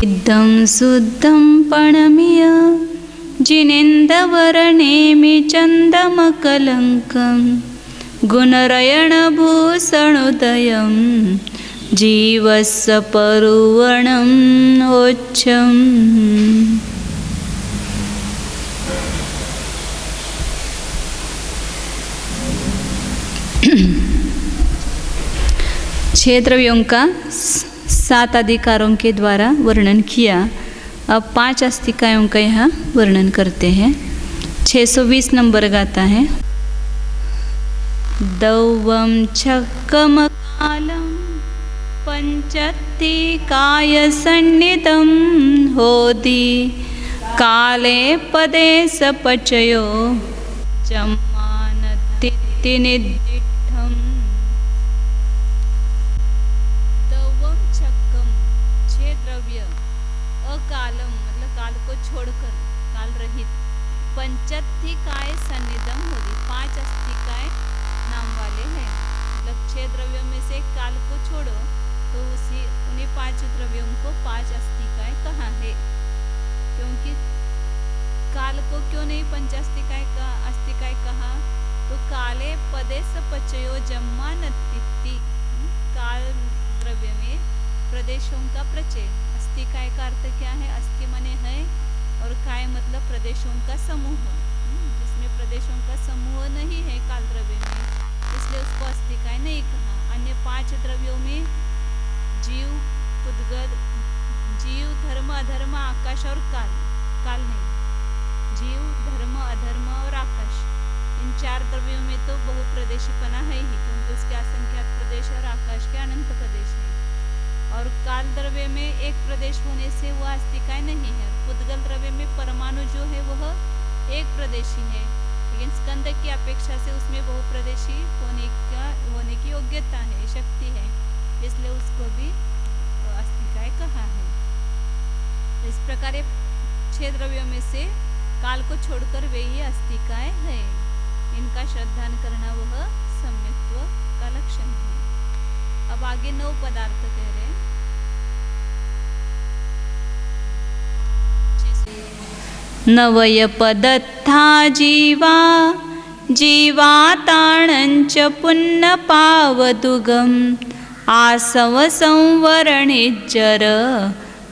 इदं शुद्धं पणमिय जिनेन्दवरनेमिचन्दमकलङ्कं गुणरयणभूषणोदयं जीवस्य परुवणं ओच्छम्। छह द्रव्यों का 7 अधिकारों के द्वारा वर्णन किया। अब 5 अस्तिकायों का यहाँ वर्णन करते हैं। 620 नंबर गाता है। दौवं छक्कमकालं पंचत्तिकाय सन्निधं होदि काले पदे सपचयो जम्मानतिथि निर्दिष्टम्। दौवं छक्कम 6 द्रव्य अकालम मतलब काल को छोड़कर, काल रहित, पंचत्तिकाय सन्निधम होदि 5 अस्तिकाएं नाम वाले हैं। मतलब 6 द्रव्यों में से काल को छोड़ो तो उन्हीं 5 द्रव्यों को 5 अस्तिकाएं कहा है। क्योंकि काल को क्यों नहीं पंचास्तिकाएं कहा? तो काले पदे सपचयो जम्मानतिथि, काल द्रव्य में प्रदेशों का प्रचय। अस्तिकाय का अर्थ क्या है? अस्थि माने है और काय मतलब प्रदेशों का समूह, जिसमें प्रदेशों का समूह नहीं है काल द्रव्य में, इसलिए उसको अस्तिकाय नहीं कहा। अन्य 5 द्रव्यों में जीव, पुद्गल, जीव, धर्म, अधर्म, आकाश और काल, काल नहीं, जीव, धर्म, अधर्म और आकाश, इन 4 द्रव्यों में तो बहुप्रदेशीपना है ही, क्योंकि उसके असंख्यात प्रदेश और आकाश के अनंत प्रदेश है। और काल द्रव्य में एक प्रदेश होने से वह अस्तिकाय नहीं है। पुद्गल द्रव्य में परमाणु जो है वह एक प्रदेशी है, लेकिन स्कंद की अपेक्षा से उसमें बहुप्रदेशी होने की योग्यता है, शक्ति है, इसलिए उसको भी अस्तिकाय कहा है। इस प्रकार 6 द्रव्यों में से काल को छोड़कर वे ही अस्तिकाय है। इनका श्रद्धान करना वह सम्यक्त्व का लक्षण है। अब आगे 9 पदार्थ कह रहे हैं। नवय पदत्था जीवा जीवाताणञ्च पुण्यपावदुगम् आसव संवरणिज्जर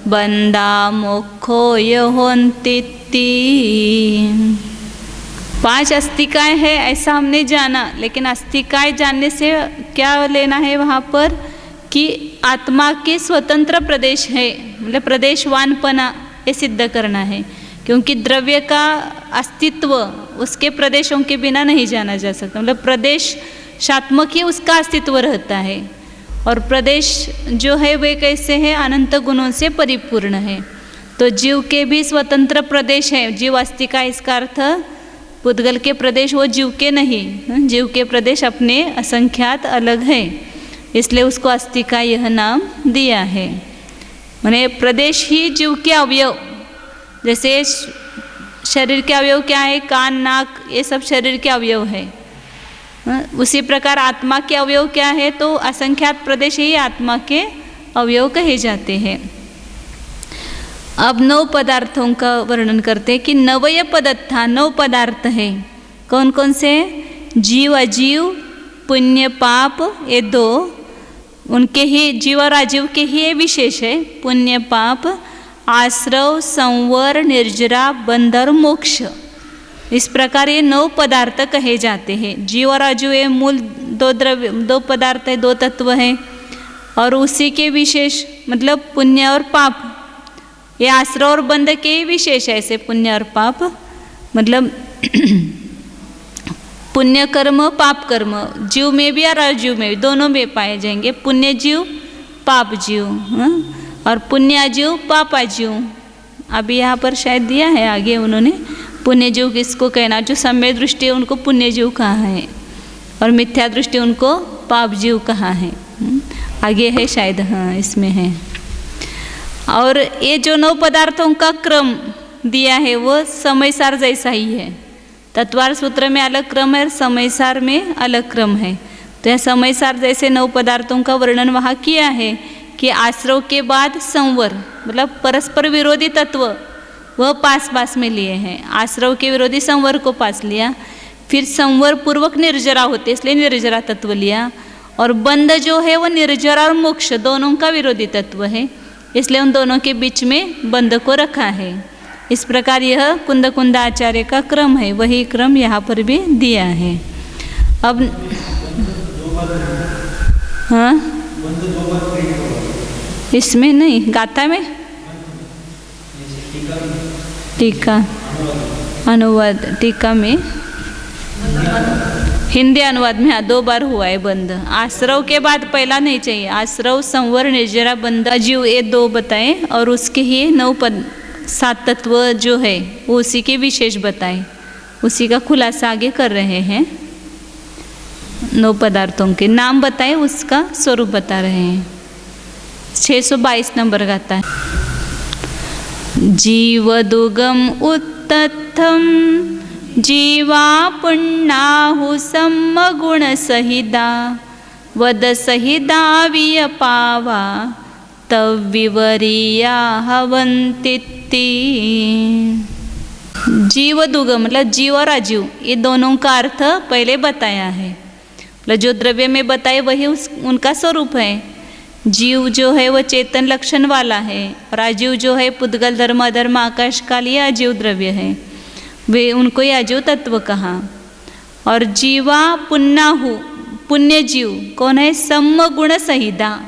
बंदा मोक्षोय होन्तिति। 5 अस्तिकाएं है ऐसा हमने जाना, लेकिन अस्तिकाएं जानने से क्या लेना है वहाँ पर कि आत्मा के स्वतंत्र प्रदेश है, मतलब प्रदेशवानपना, ये सिद्ध करना है। क्योंकि द्रव्य का अस्तित्व उसके प्रदेशों के बिना नहीं जाना जा सकता, मतलब प्रदेशात्मक ही उसका अस्तित्व रहता है। और प्रदेश जो है वे कैसे है? अनंत गुणों से परिपूर्ण है। तो जीव के भी स्वतंत्र प्रदेश है। जीव अस्तिका इसका अर्थ पुद्गल के प्रदेश वो जीव के नहीं, जीव के प्रदेश अपने असंख्यात अलग है, इसलिए उसको अस्तिका यह नाम दिया है। माने प्रदेश ही जीव के अवयव, जैसे शरीर के अवयव क्या है? कान, नाक, ये सब शरीर के अवयव है। उसी प्रकार आत्मा के अवयव क्या है? तो असंख्यात प्रदेश ही आत्मा के अवयव कहे जाते हैं। अब 9 पदार्थों का वर्णन करते हैं कि नवय पदार्थ, 9 पदार्थ है। कौन कौन से? जीव, अजीव, पुण्य, पाप, ये 2 उनके ही, जीव और अजीव के ही ये विशेष है। पुण्य, पाप, आश्रव, संवर, निर्जरा, बंध और मोक्ष, इस प्रकार ये 9 पदार्थ कहे जाते हैं। जीव और अजीव ये मूल 2 पदार्थ है, 2 तत्व हैं, और उसी के विशेष मतलब पुण्य और पाप, ये आश्रव और बंध के ही विशेष है। ऐसे पुण्य और पाप मतलब पुण्य कर्म, पाप कर्म जीव में भी और अजीव में भी, दोनों में पाए जाएंगे। पुण्य जीव, पाप जीव, और पुण्य अजीव, पाप अजीव। अभी यहाँ पर शायद दिया है आगे उन्होंने, पुण्य जीव किसको कहना? जो सम्यक दृष्टि है उनको पुण्य जीव कहा है, और मिथ्या दृष्टि उनको पाप जीव कहा है। आगे है शायद, हाँ इसमें है। और ये जो 9 पदार्थों का क्रम दिया है वो समयसार जैसा ही है। तत्वार सूत्र में अलग क्रम है और समयसार में अलग क्रम है। तो यह समयसार जैसे 9 पदार्थों का वर्णन वहाँ किया है कि आश्रव के बाद संवर, मतलब परस्पर विरोधी तत्व वह पास में लिए हैं। आश्रव के विरोधी संवर को पास लिया, फिर संवर पूर्वक निर्जरा होते इसलिए निर्जरा तत्व लिया, और बंध जो है वो निर्जर और मोक्ष दोनों का विरोधी तत्व है, इसलिए उन दोनों के बीच में बंध को रखा है। इस प्रकार यह कुंद कुंदाचार्य का क्रम है, वही क्रम यहाँ पर भी दिया है। अब हाँ, इसमें नहीं, गाथा में टीका अनुवाद, टीका में हिंदी अनुवाद में हाँ 2 बार हुआ है बंध। आश्रव के बाद पहला नहीं चाहिए, आश्रव संवर निर्जरा बंध अजीव ये 2 बताए और उसके ही 9 पद 7 तत्व जो है वो उसी के विशेष बताए, उसी का खुलासा आगे कर रहे हैं। 9 पदार्थों के नाम बताए, उसका स्वरूप बता रहे हैं। 622 नंबर गाता है। जीवदुगम उत्तथम जीवा पुण्णाहु सम्मगुण सहिदा वद सहिदा वियपावा तविवरिया हवंतित्ति। जीवदुगम मतलब जीव और अजीव, ये दोनों का अर्थ पहले बताया है। मतलब जो द्रव्य में बताए वही उनका स्वरूप है। जीव जो है वह चेतन लक्षण वाला है और अजीव जो है पुद्गल धर्म अधर्म आकाश काल ये अजीव द्रव्य है, वे उनको ये अजीव तत्व कहा। और जीवा पुण्णाहु पुण्य जीव कौन है? सम्म गुण सहिता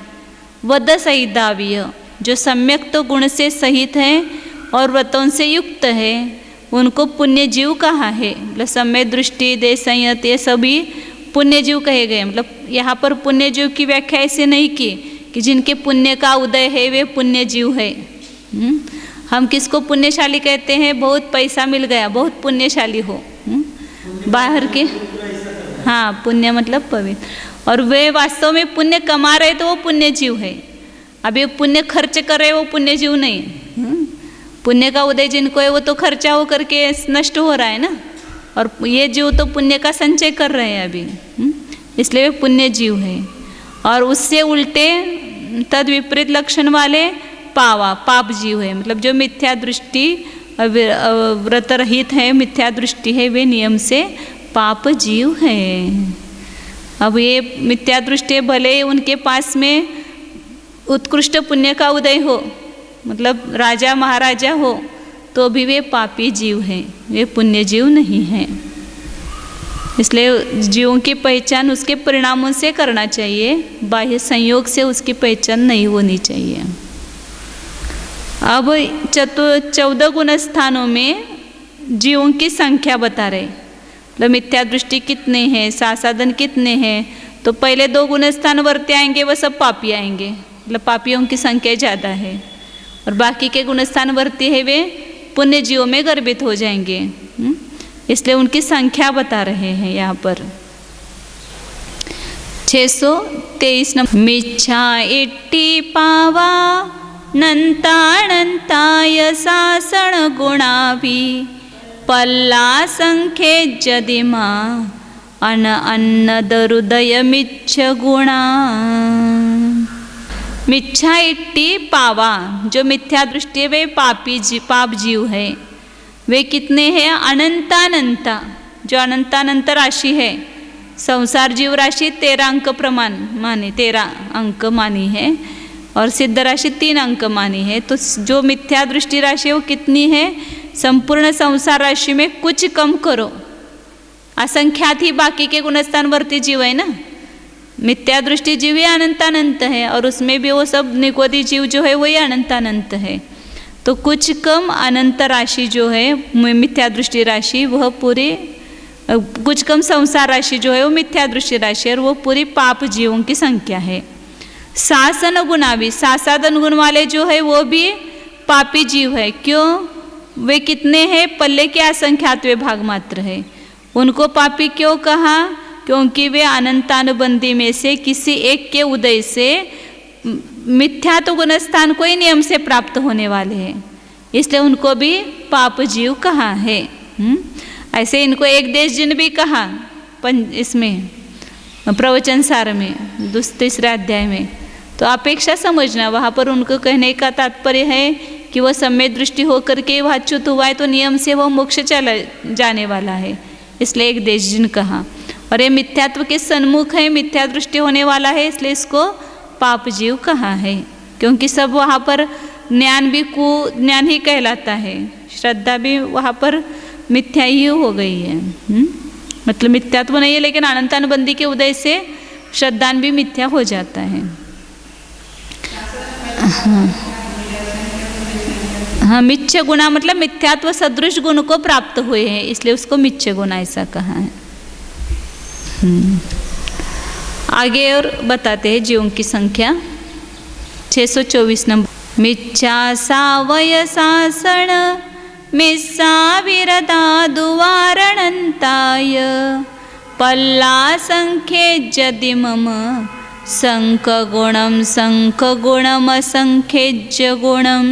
वद सहिताव्य, जो सम्यक तो गुण से सहित है और व्रतों से युक्त है, उनको पुण्य जीव कहा है। मतलब सम्यक दृष्टि देश संयत ये सभी पुण्य जीव कहे गए। मतलब यहाँ पर पुण्य जीव की व्याख्या ऐसे नहीं की कि जिनके पुण्य का उदय है वे पुण्य जीव है। हम किसको पुण्यशाली कहते हैं? बहुत पैसा मिल गया, बहुत पुण्यशाली हो। बाहर के हाँ, पुण्य मतलब पवित्र, और वे वास्तव में पुण्य कमा रहे तो वो पुण्य जीव है। अभी पुण्य खर्च कर रहे वो पुण्य जीव नहीं। पुण्य का उदय जिनको है वो तो खर्चा हो करके नष्ट हो रहा है ना, और ये जीव तो पुण्य का संचय कर रहे हैं अभी, इसलिए वे पुण्य जीव है। और उससे उल्टे तद विपरीत लक्षण वाले पावा पाप जीव है। मतलब जो मिथ्या दृष्टि व्रत रहित है, मिथ्या दृष्टि है, वे नियम से पाप जीव है। अब ये मिथ्या दृष्टि भले उनके पास में उत्कृष्ट पुण्य का उदय हो, मतलब राजा महाराजा हो, तो भी वे पापी जीव हैं, वे पुण्य जीव नहीं हैं। इसलिए जीवों की पहचान उसके परिणामों से करना चाहिए, बाह्य संयोग से उसकी पहचान नहीं होनी चाहिए। अब 14 गुण स्थानों में जीवों की संख्या बता रहे। मतलब मिथ्या दृष्टि कितने हैं, सासाधन कितने हैं, तो पहले 2 गुण स्थान वर्ते आएंगे वह सब पापी आएंगे, मतलब पापियों की संख्या ज़्यादा है। और बाकी के गुणस्थान वर्ती है वे पुण्य जीवों में गर्भित हो जाएंगे। इसलिए उनकी संख्या बता रहे हैं यहाँ पर। 623 नंबर। मिच्छा इट्टी पावा नंताय सासण गुणावी पल्ला संख्ये जदिमा अन्न दरुदय मिच्छ गुणा। मिच्छा इट्टी पावा, जो मिथ्या दृष्टि है वे पाप जीव है। वे कितने हैं? अनंतानंता, जो अनंतानंत राशि है। संसार जीव राशि 13 अंक प्रमाण माने, 13 अंक मानी है, और सिद्ध राशि 3 अंक मानी है। तो जो मिथ्या दृष्टि राशि है वो कितनी है? संपूर्ण संसार राशि में कुछ कम करो, असंख्यात ही बाकी के गुणस्थान वर्ती जीव है ना। मिथ्या दृष्टि जीव ही अनंतानंत है, और उसमें भी वो सब निकोदी जीव जो है वही अनंतानंत है। तो कुछ कम अनंत राशि जो है मिथ्या दृष्टि राशि, वह पूरी, कुछ कम संसार राशि जो है वो मिथ्या दृष्टि राशि, और वो पूरी पाप जीवों की संख्या है। सासन गुणावी, सासादन गुण वाले जो है वो भी पापी जीव है। क्यों? वे कितने हैं? पल्ले के असंख्यात वे भाग मात्र है। उनको पापी क्यों कहा? क्योंकि वे अनंतानुबंधी में से किसी एक के उदय से मिथ्या तो गुणस्थान को ही नियम से प्राप्त होने वाले हैं, इसलिए उनको भी पाप जीव कहा है। ऐसे इनको एक देश जिन भी कहा इसमें प्रवचन सार में 3 अध्याय में। तो अपेक्षा समझना, वहाँ पर उनको कहने का तात्पर्य है कि वह सम्यक दृष्टि होकर के वह अच्युत हुआ है तो नियम से वह मोक्ष चला जाने वाला है, इसलिए एक देश जिन कहा। और ये मिथ्यात्व के सन्मुख है, मिथ्या दृष्टि होने वाला है, इसलिए इसको पाप जीव कहा है। क्योंकि सब वहाँ पर ज्ञान भी कुज्ञान ही कहलाता है, श्रद्धा भी वहाँ पर मिथ्या ही हो गई है। मतलब मिथ्यात्व नहीं है, लेकिन अनंतानुबंधी के उदय से श्रद्धान भी मिथ्या हो जाता है। हाँ, मिथ्य गुणा मतलब मिथ्यात्व सदृश गुण को प्राप्त हुए हैं, इसलिए उसको मिथ्य गुणा ऐसा कहा है। आगे और बताते हैं जीवों की संख्या 624 नंबर। मिथ्या सावयसासण मिस्सा विरदा दुवारणन्ताय पल्ला संख्ये जदि मम संकगुणम असंख्येज्य गुणम।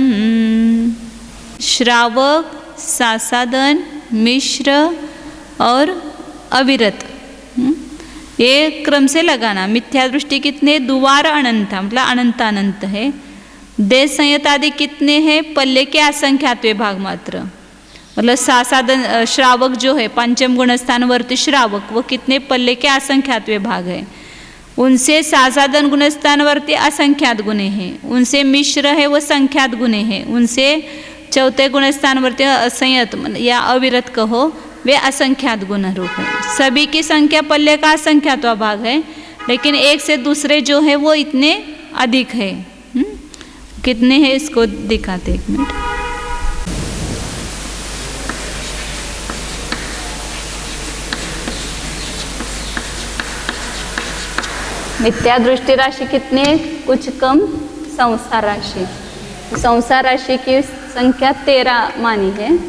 श्रावक, सासादन, मिश्र और अविरत, ये क्रम से लगाना। मिथ्या दृष्टि कितने? दुवार अनंत, मतलब अनंत अनंत है। देश संयत आदि कितने हैं? पल्ले के असंख्यात्वे भाग मात्र। मतलब सासादन श्रावक जो है पंचम गुण स्थानवर्ती श्रावक, वो कितने? पल्ले के असंख्यात्वे भाग है। उनसे सासादन गुण स्थानवर्ती असंख्यात गुणे हैं। उनसे मिश्र है वो संख्यात गुणे हैं। उनसे चौथे गुण स्थानवर्ती असंयत या अविरत कहो, वे असंख्यात गुण रूप है। सभी की संख्या पल्ले का असंख्यात्वा भाग है, लेकिन एक से दूसरे जो है वो इतने अधिक है। कितने हैं इसको दिखाते, एक मिनट। मिथ्या दृष्टि राशि कितने? कुछ कम। संसार राशि, संसार राशि की संख्या 13 मानी है।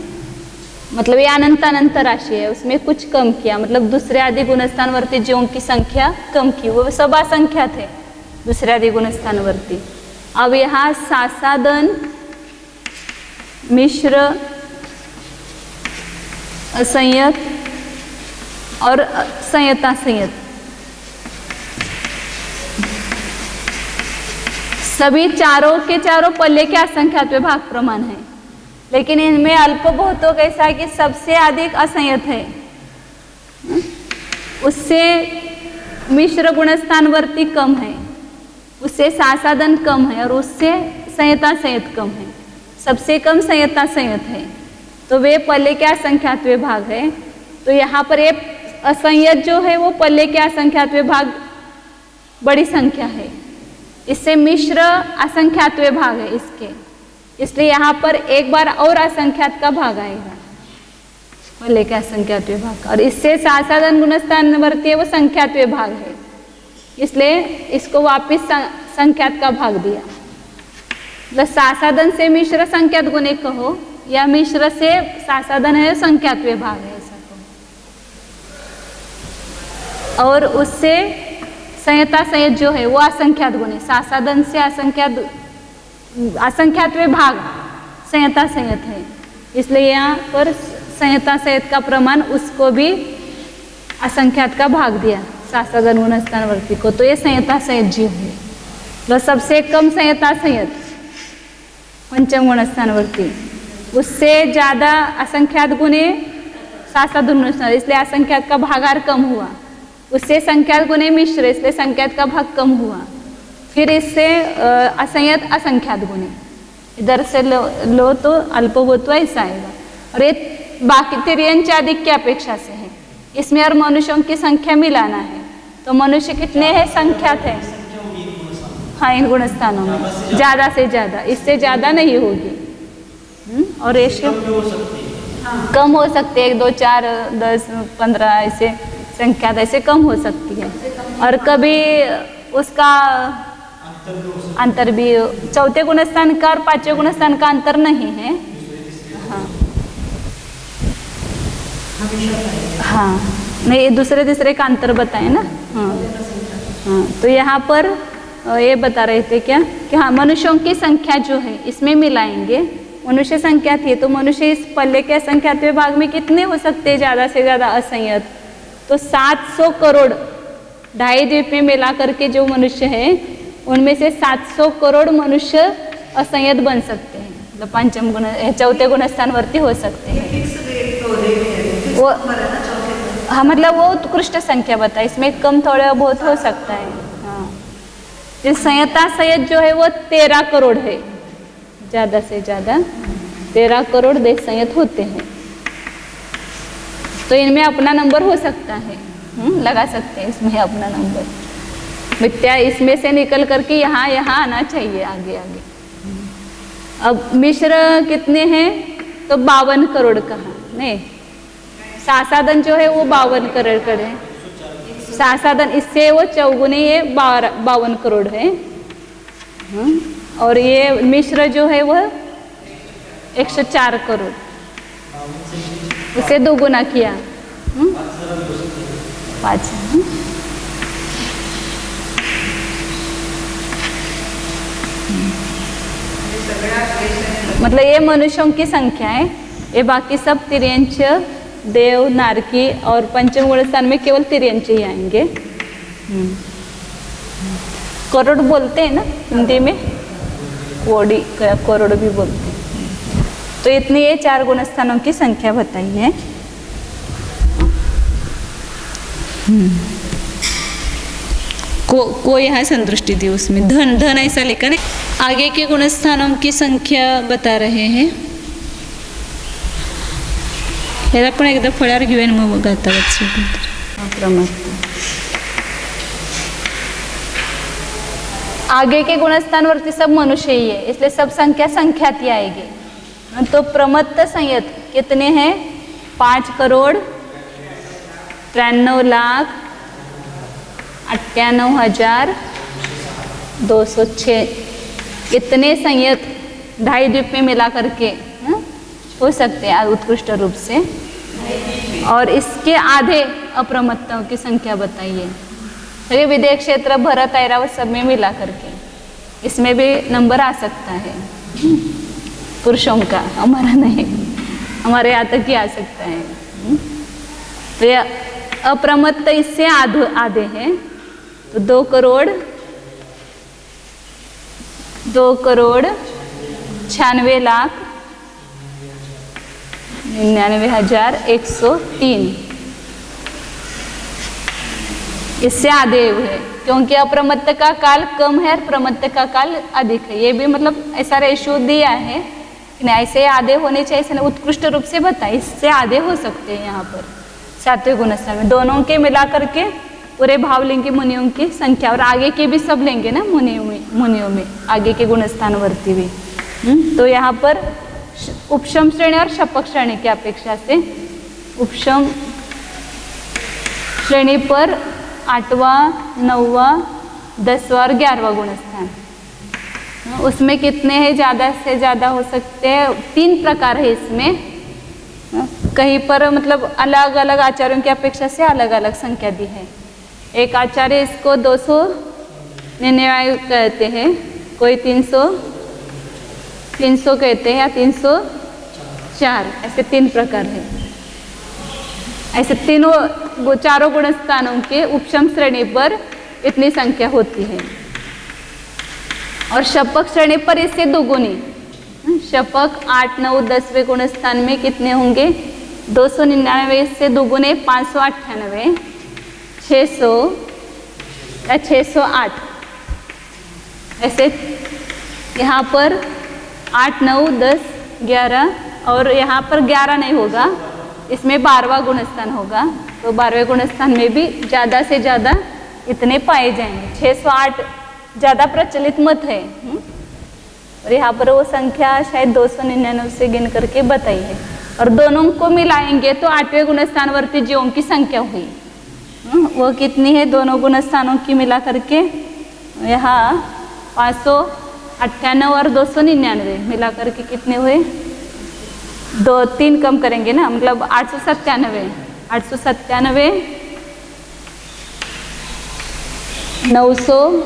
मतलब ये अनंत अनंत राशि है, उसमें कुछ कम किया, मतलब दूसरे आदि गुणस्थानवर्ती जीवों की संख्या कम की, वो सब असंख्या थे दूसरे आदि गुणस्थानवर्ती। अब यहाँ सासादन, मिश्र, असंयत और संयतासंयत, सभी चारों के चारों पल्ले के असंख्यात्वे भाग प्रमाण है, लेकिन इनमें अल्प बहुतों का ऐसा है कि सबसे अधिक असंयत है, उससे मिश्र गुणस्थानवर्ती कम है, उससे सासादन कम है और उससे संयता संयत कम है। सबसे कम संयता संयत है, तो वे पल्ले के असंख्यात्वे भाग है। तो यहाँ पर ये असंयत जो है वो पल्ले के असंख्यात्वे भाग बड़ी संख्या है, इससे मिश्र असंख्यात्वे भाग है इसके, इसलिए यहाँ पर एक बार और असंख्यात का भाग आएगा, पल्ले के असंख्यात्वे भाग। और इससे सासादन गुणस्थानवर्ती है वो संख्यात्वे भाग है, इसलिए इसको वापिस संख्यात का भाग दिया। मतलब सासादन से मिश्र संख्यात गुणे कहो, या मिश्र से सासादन है संख्यात्वे भाग है ऐसा कहो। और उससे संयता संयत जो है वो असंख्यात गुणे, सासादन से असंख्यात्वे भाग संयता संयत है, इसलिए यहाँ पर संयता संयत का प्रमाण उसको भी असंख्यात का भाग दिया सासादन गुणस्थानवर्ती को। तो ये संयता संयत जीव है। तो सबसे कम संयता संयत पंचम गुणस्थानवर्ती, उससे ज़्यादा असंख्यात गुणे सासादन गुणस्थान, इसलिए असंख्यात का भागार कम हुआ। उससे संख्यात गुणे मिश्र, इसलिए संख्यात का भाग कम हुआ। फिर इससे असंयत असंख्यात गुणे, इधर से लो तो अल्पभूत्व ऐसा आएगा। और ये बाकी तिर्यंच आधिक्य अपेक्षा से है, इसमें और मनुष्यों की संख्या मिलाना है। तो मनुष्य कितने हैं? संख्यात है, हाँ, इन गुणस्थानों में ज़्यादा से ज़्यादा, इससे ज़्यादा नहीं होगी। और रेशियो कम हो सकते हैं, 1, 2, 4, 10, 15 ऐसे संख्यात ऐसे कम हो सकती है। और कभी उसका अंतर भी चौथे गुणस्थान का और पांचवें गुणस्थान का अंतर नहीं है। हाँ हाँ, नहीं, दूसरे तीसरे का अंतर बताए ना। हाँ हाँ, तो यहाँ पर ये बता रहे थे क्या कि हाँ, मनुष्यों की संख्या जो है इसमें मिलाएंगे। मनुष्य संख्या थी, तो मनुष्य इस पल्ले के असंख्यात्वे भाग में कितने हो सकते हैं? ज़्यादा से ज़्यादा असंयत। तो 700 करोड़ 2.5 द्वीप में मिला करके जो मनुष्य है, उनमें से 700 करोड़ मनुष्य असंयत बन सकते हैं, मतलब पंचम गुण चौथे गुणस्थानवर्ती हो सकते हैं। वो हाँ मतलब वो उत्कृष्ट संख्या बताए, इसमें कम थोड़ा बहुत हो सकता है। हाँ इस संयता संयत जो है वो 13 करोड़ है, ज़्यादा से ज़्यादा 13 करोड़ देश संयत होते हैं। तो इनमें अपना नंबर हो सकता है, लगा सकते हैं इसमें अपना नंबर। मिथ्या इसमें से निकल करके यहाँ यहाँ आना चाहिए आगे आगे। अब मिश्र कितने हैं, तो 52 करोड़ कहा नहीं, सासादन जो है वो 52 करोड़ है, सासादन इससे वो चौगुनी ये 52 करोड़ है। और ये मिश्र जो है वह 104 करोड़, उसे 2 गुना किया 5। मतलब ये मनुष्यों की संख्या है, ये बाकी सब तिर्यंच, देव, नारकी और पंचम गुण स्थान में केवल तिर्यंच ही आएंगे। करोड़ बोलते हैं ना हिंदी में, कोड़ी करोड़ भी बोलते हैं। तो इतनी ये 4 गुण स्थानों की संख्या बताई है। को यहाँ संतुष्टि दी उसमें, धन धन ऐसा लिखा नहीं। आगे के गुण स्थानों की संख्या बता रहे हैं। ह्याला पण एकदा फळ्यावर घेऊन मग गाता आगे के गुणस्थान वरती सब मनुष्य ही है, इसलिए सब संख्या संख्यात ही आएगी। तो प्रमत्त संयत कितने हैं, 5 करोड़ 93 लाख 98,206 इतने संयत 2.5 द्वीप में मिला करके हो सकते हैं उत्कृष्ट रूप से। और इसके आधे अप्रमत्तों की संख्या बताइए। ये विदेश क्षेत्र, भरत, ऐरावत सब में मिला करके इसमें भी नंबर आ सकता है पुरुषों का, हमारा नहीं, हमारे यहाँ तक ही आ सकता है। तो ये अप्रमत्त इससे आधे हैं, तो 2 करोड़ 96 लाख 99,103 इससे आधे हुए, क्योंकि अप्रमत्त का काल कम है और प्रमत्त का काल अधिक है। ये भी मतलब ऐसा रेशो दिया है कि नहीं ऐसे आधे होने चाहिए, इसने उत्कृष्ट रूप से बताया, इससे आधे हो सकते हैं यहाँ पर 7वें गुणस्थान में। दोनों के मिला करके पूरे भावलिंगी मुनियों की संख्या, और आगे के भी सब लेंगे ना मुनियों में आगे के गुणस्थान वर्ती भी। तो यहाँ पर उपशम श्रेणी और शपक श्रेणी की अपेक्षा से उपशम श्रेणी पर 8वां 9वां 10वां और 11वां गुणस्थान, उसमें कितने हैं, ज़्यादा से ज़्यादा हो सकते हैं। 3 प्रकार है इसमें, कहीं पर मतलब अलग अलग आचार्यों की अपेक्षा से अलग अलग संख्या दी है। एक आचार्य इसको 299 कहते हैं, कोई 300 कहते हैं या 304, ऐसे 3 प्रकार है। ऐसे चारों गुणस्थानों के उपशम श्रेणी पर इतनी संख्या होती है। और शपक श्रेणी पर इससे 2 गुनी, शपक 8, 9, 10वें गुणस्थान में कितने होंगे, 299 इससे 2 गुने 598, 600 या 608। ऐसे यहाँ पर 8, 9, 10, 11 और यहाँ पर 11 नहीं होगा, इसमें 12वां गुणस्थान होगा। तो 12वें गुणस्थान में भी ज़्यादा से ज़्यादा इतने पाए जाएंगे। 608 ज़्यादा प्रचलित मत है, और यहाँ पर वो संख्या शायद 299 से गिन करके बताई है। और दोनों को मिलाएंगे तो 8वें गुणस्थान वर्ती जीवों की संख्या हुई, वो कितनी है, दोनों गुणस्थानों की मिला करके यहाँ 598 और 299 मिला करके कितने हुए, 2-3 कम करेंगे ना, मतलब 897, 900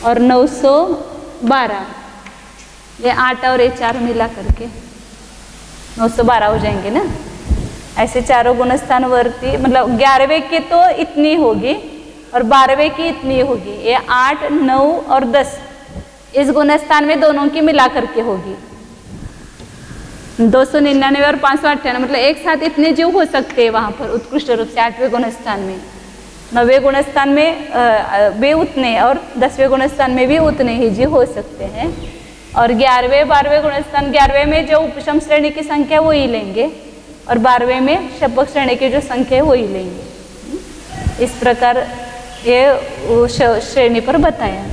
और 912, ये 8 और ये 4 मिला करके 912 हो जाएंगे ना। ऐसे चारों गुणस्थान वर्ती, मतलब 11वें की तो इतनी होगी और 12वें की इतनी होगी। ये 8, 9 और 10 इस गुणस्थान में दोनों की मिला करके होगी। 299 और 598 मतलब एक साथ इतने जीव हो सकते हैं वहाँ पर उत्कृष्ट रूप से 8वें गुणस्थान में। 9वें गुणस्थान में भी उतने और 10वें गुणस्थान में भी उतने ही जीव हो सकते हैं। और 11वें 12वें गुणस्थान, 11वें में जो उपशम श्रेणी की संख्या वो ही लेंगे और 12वें में शब्बक श्रेणी की जो संख्या है वो ही लेंगे। इस प्रकार ये श्रेणी पर बताया।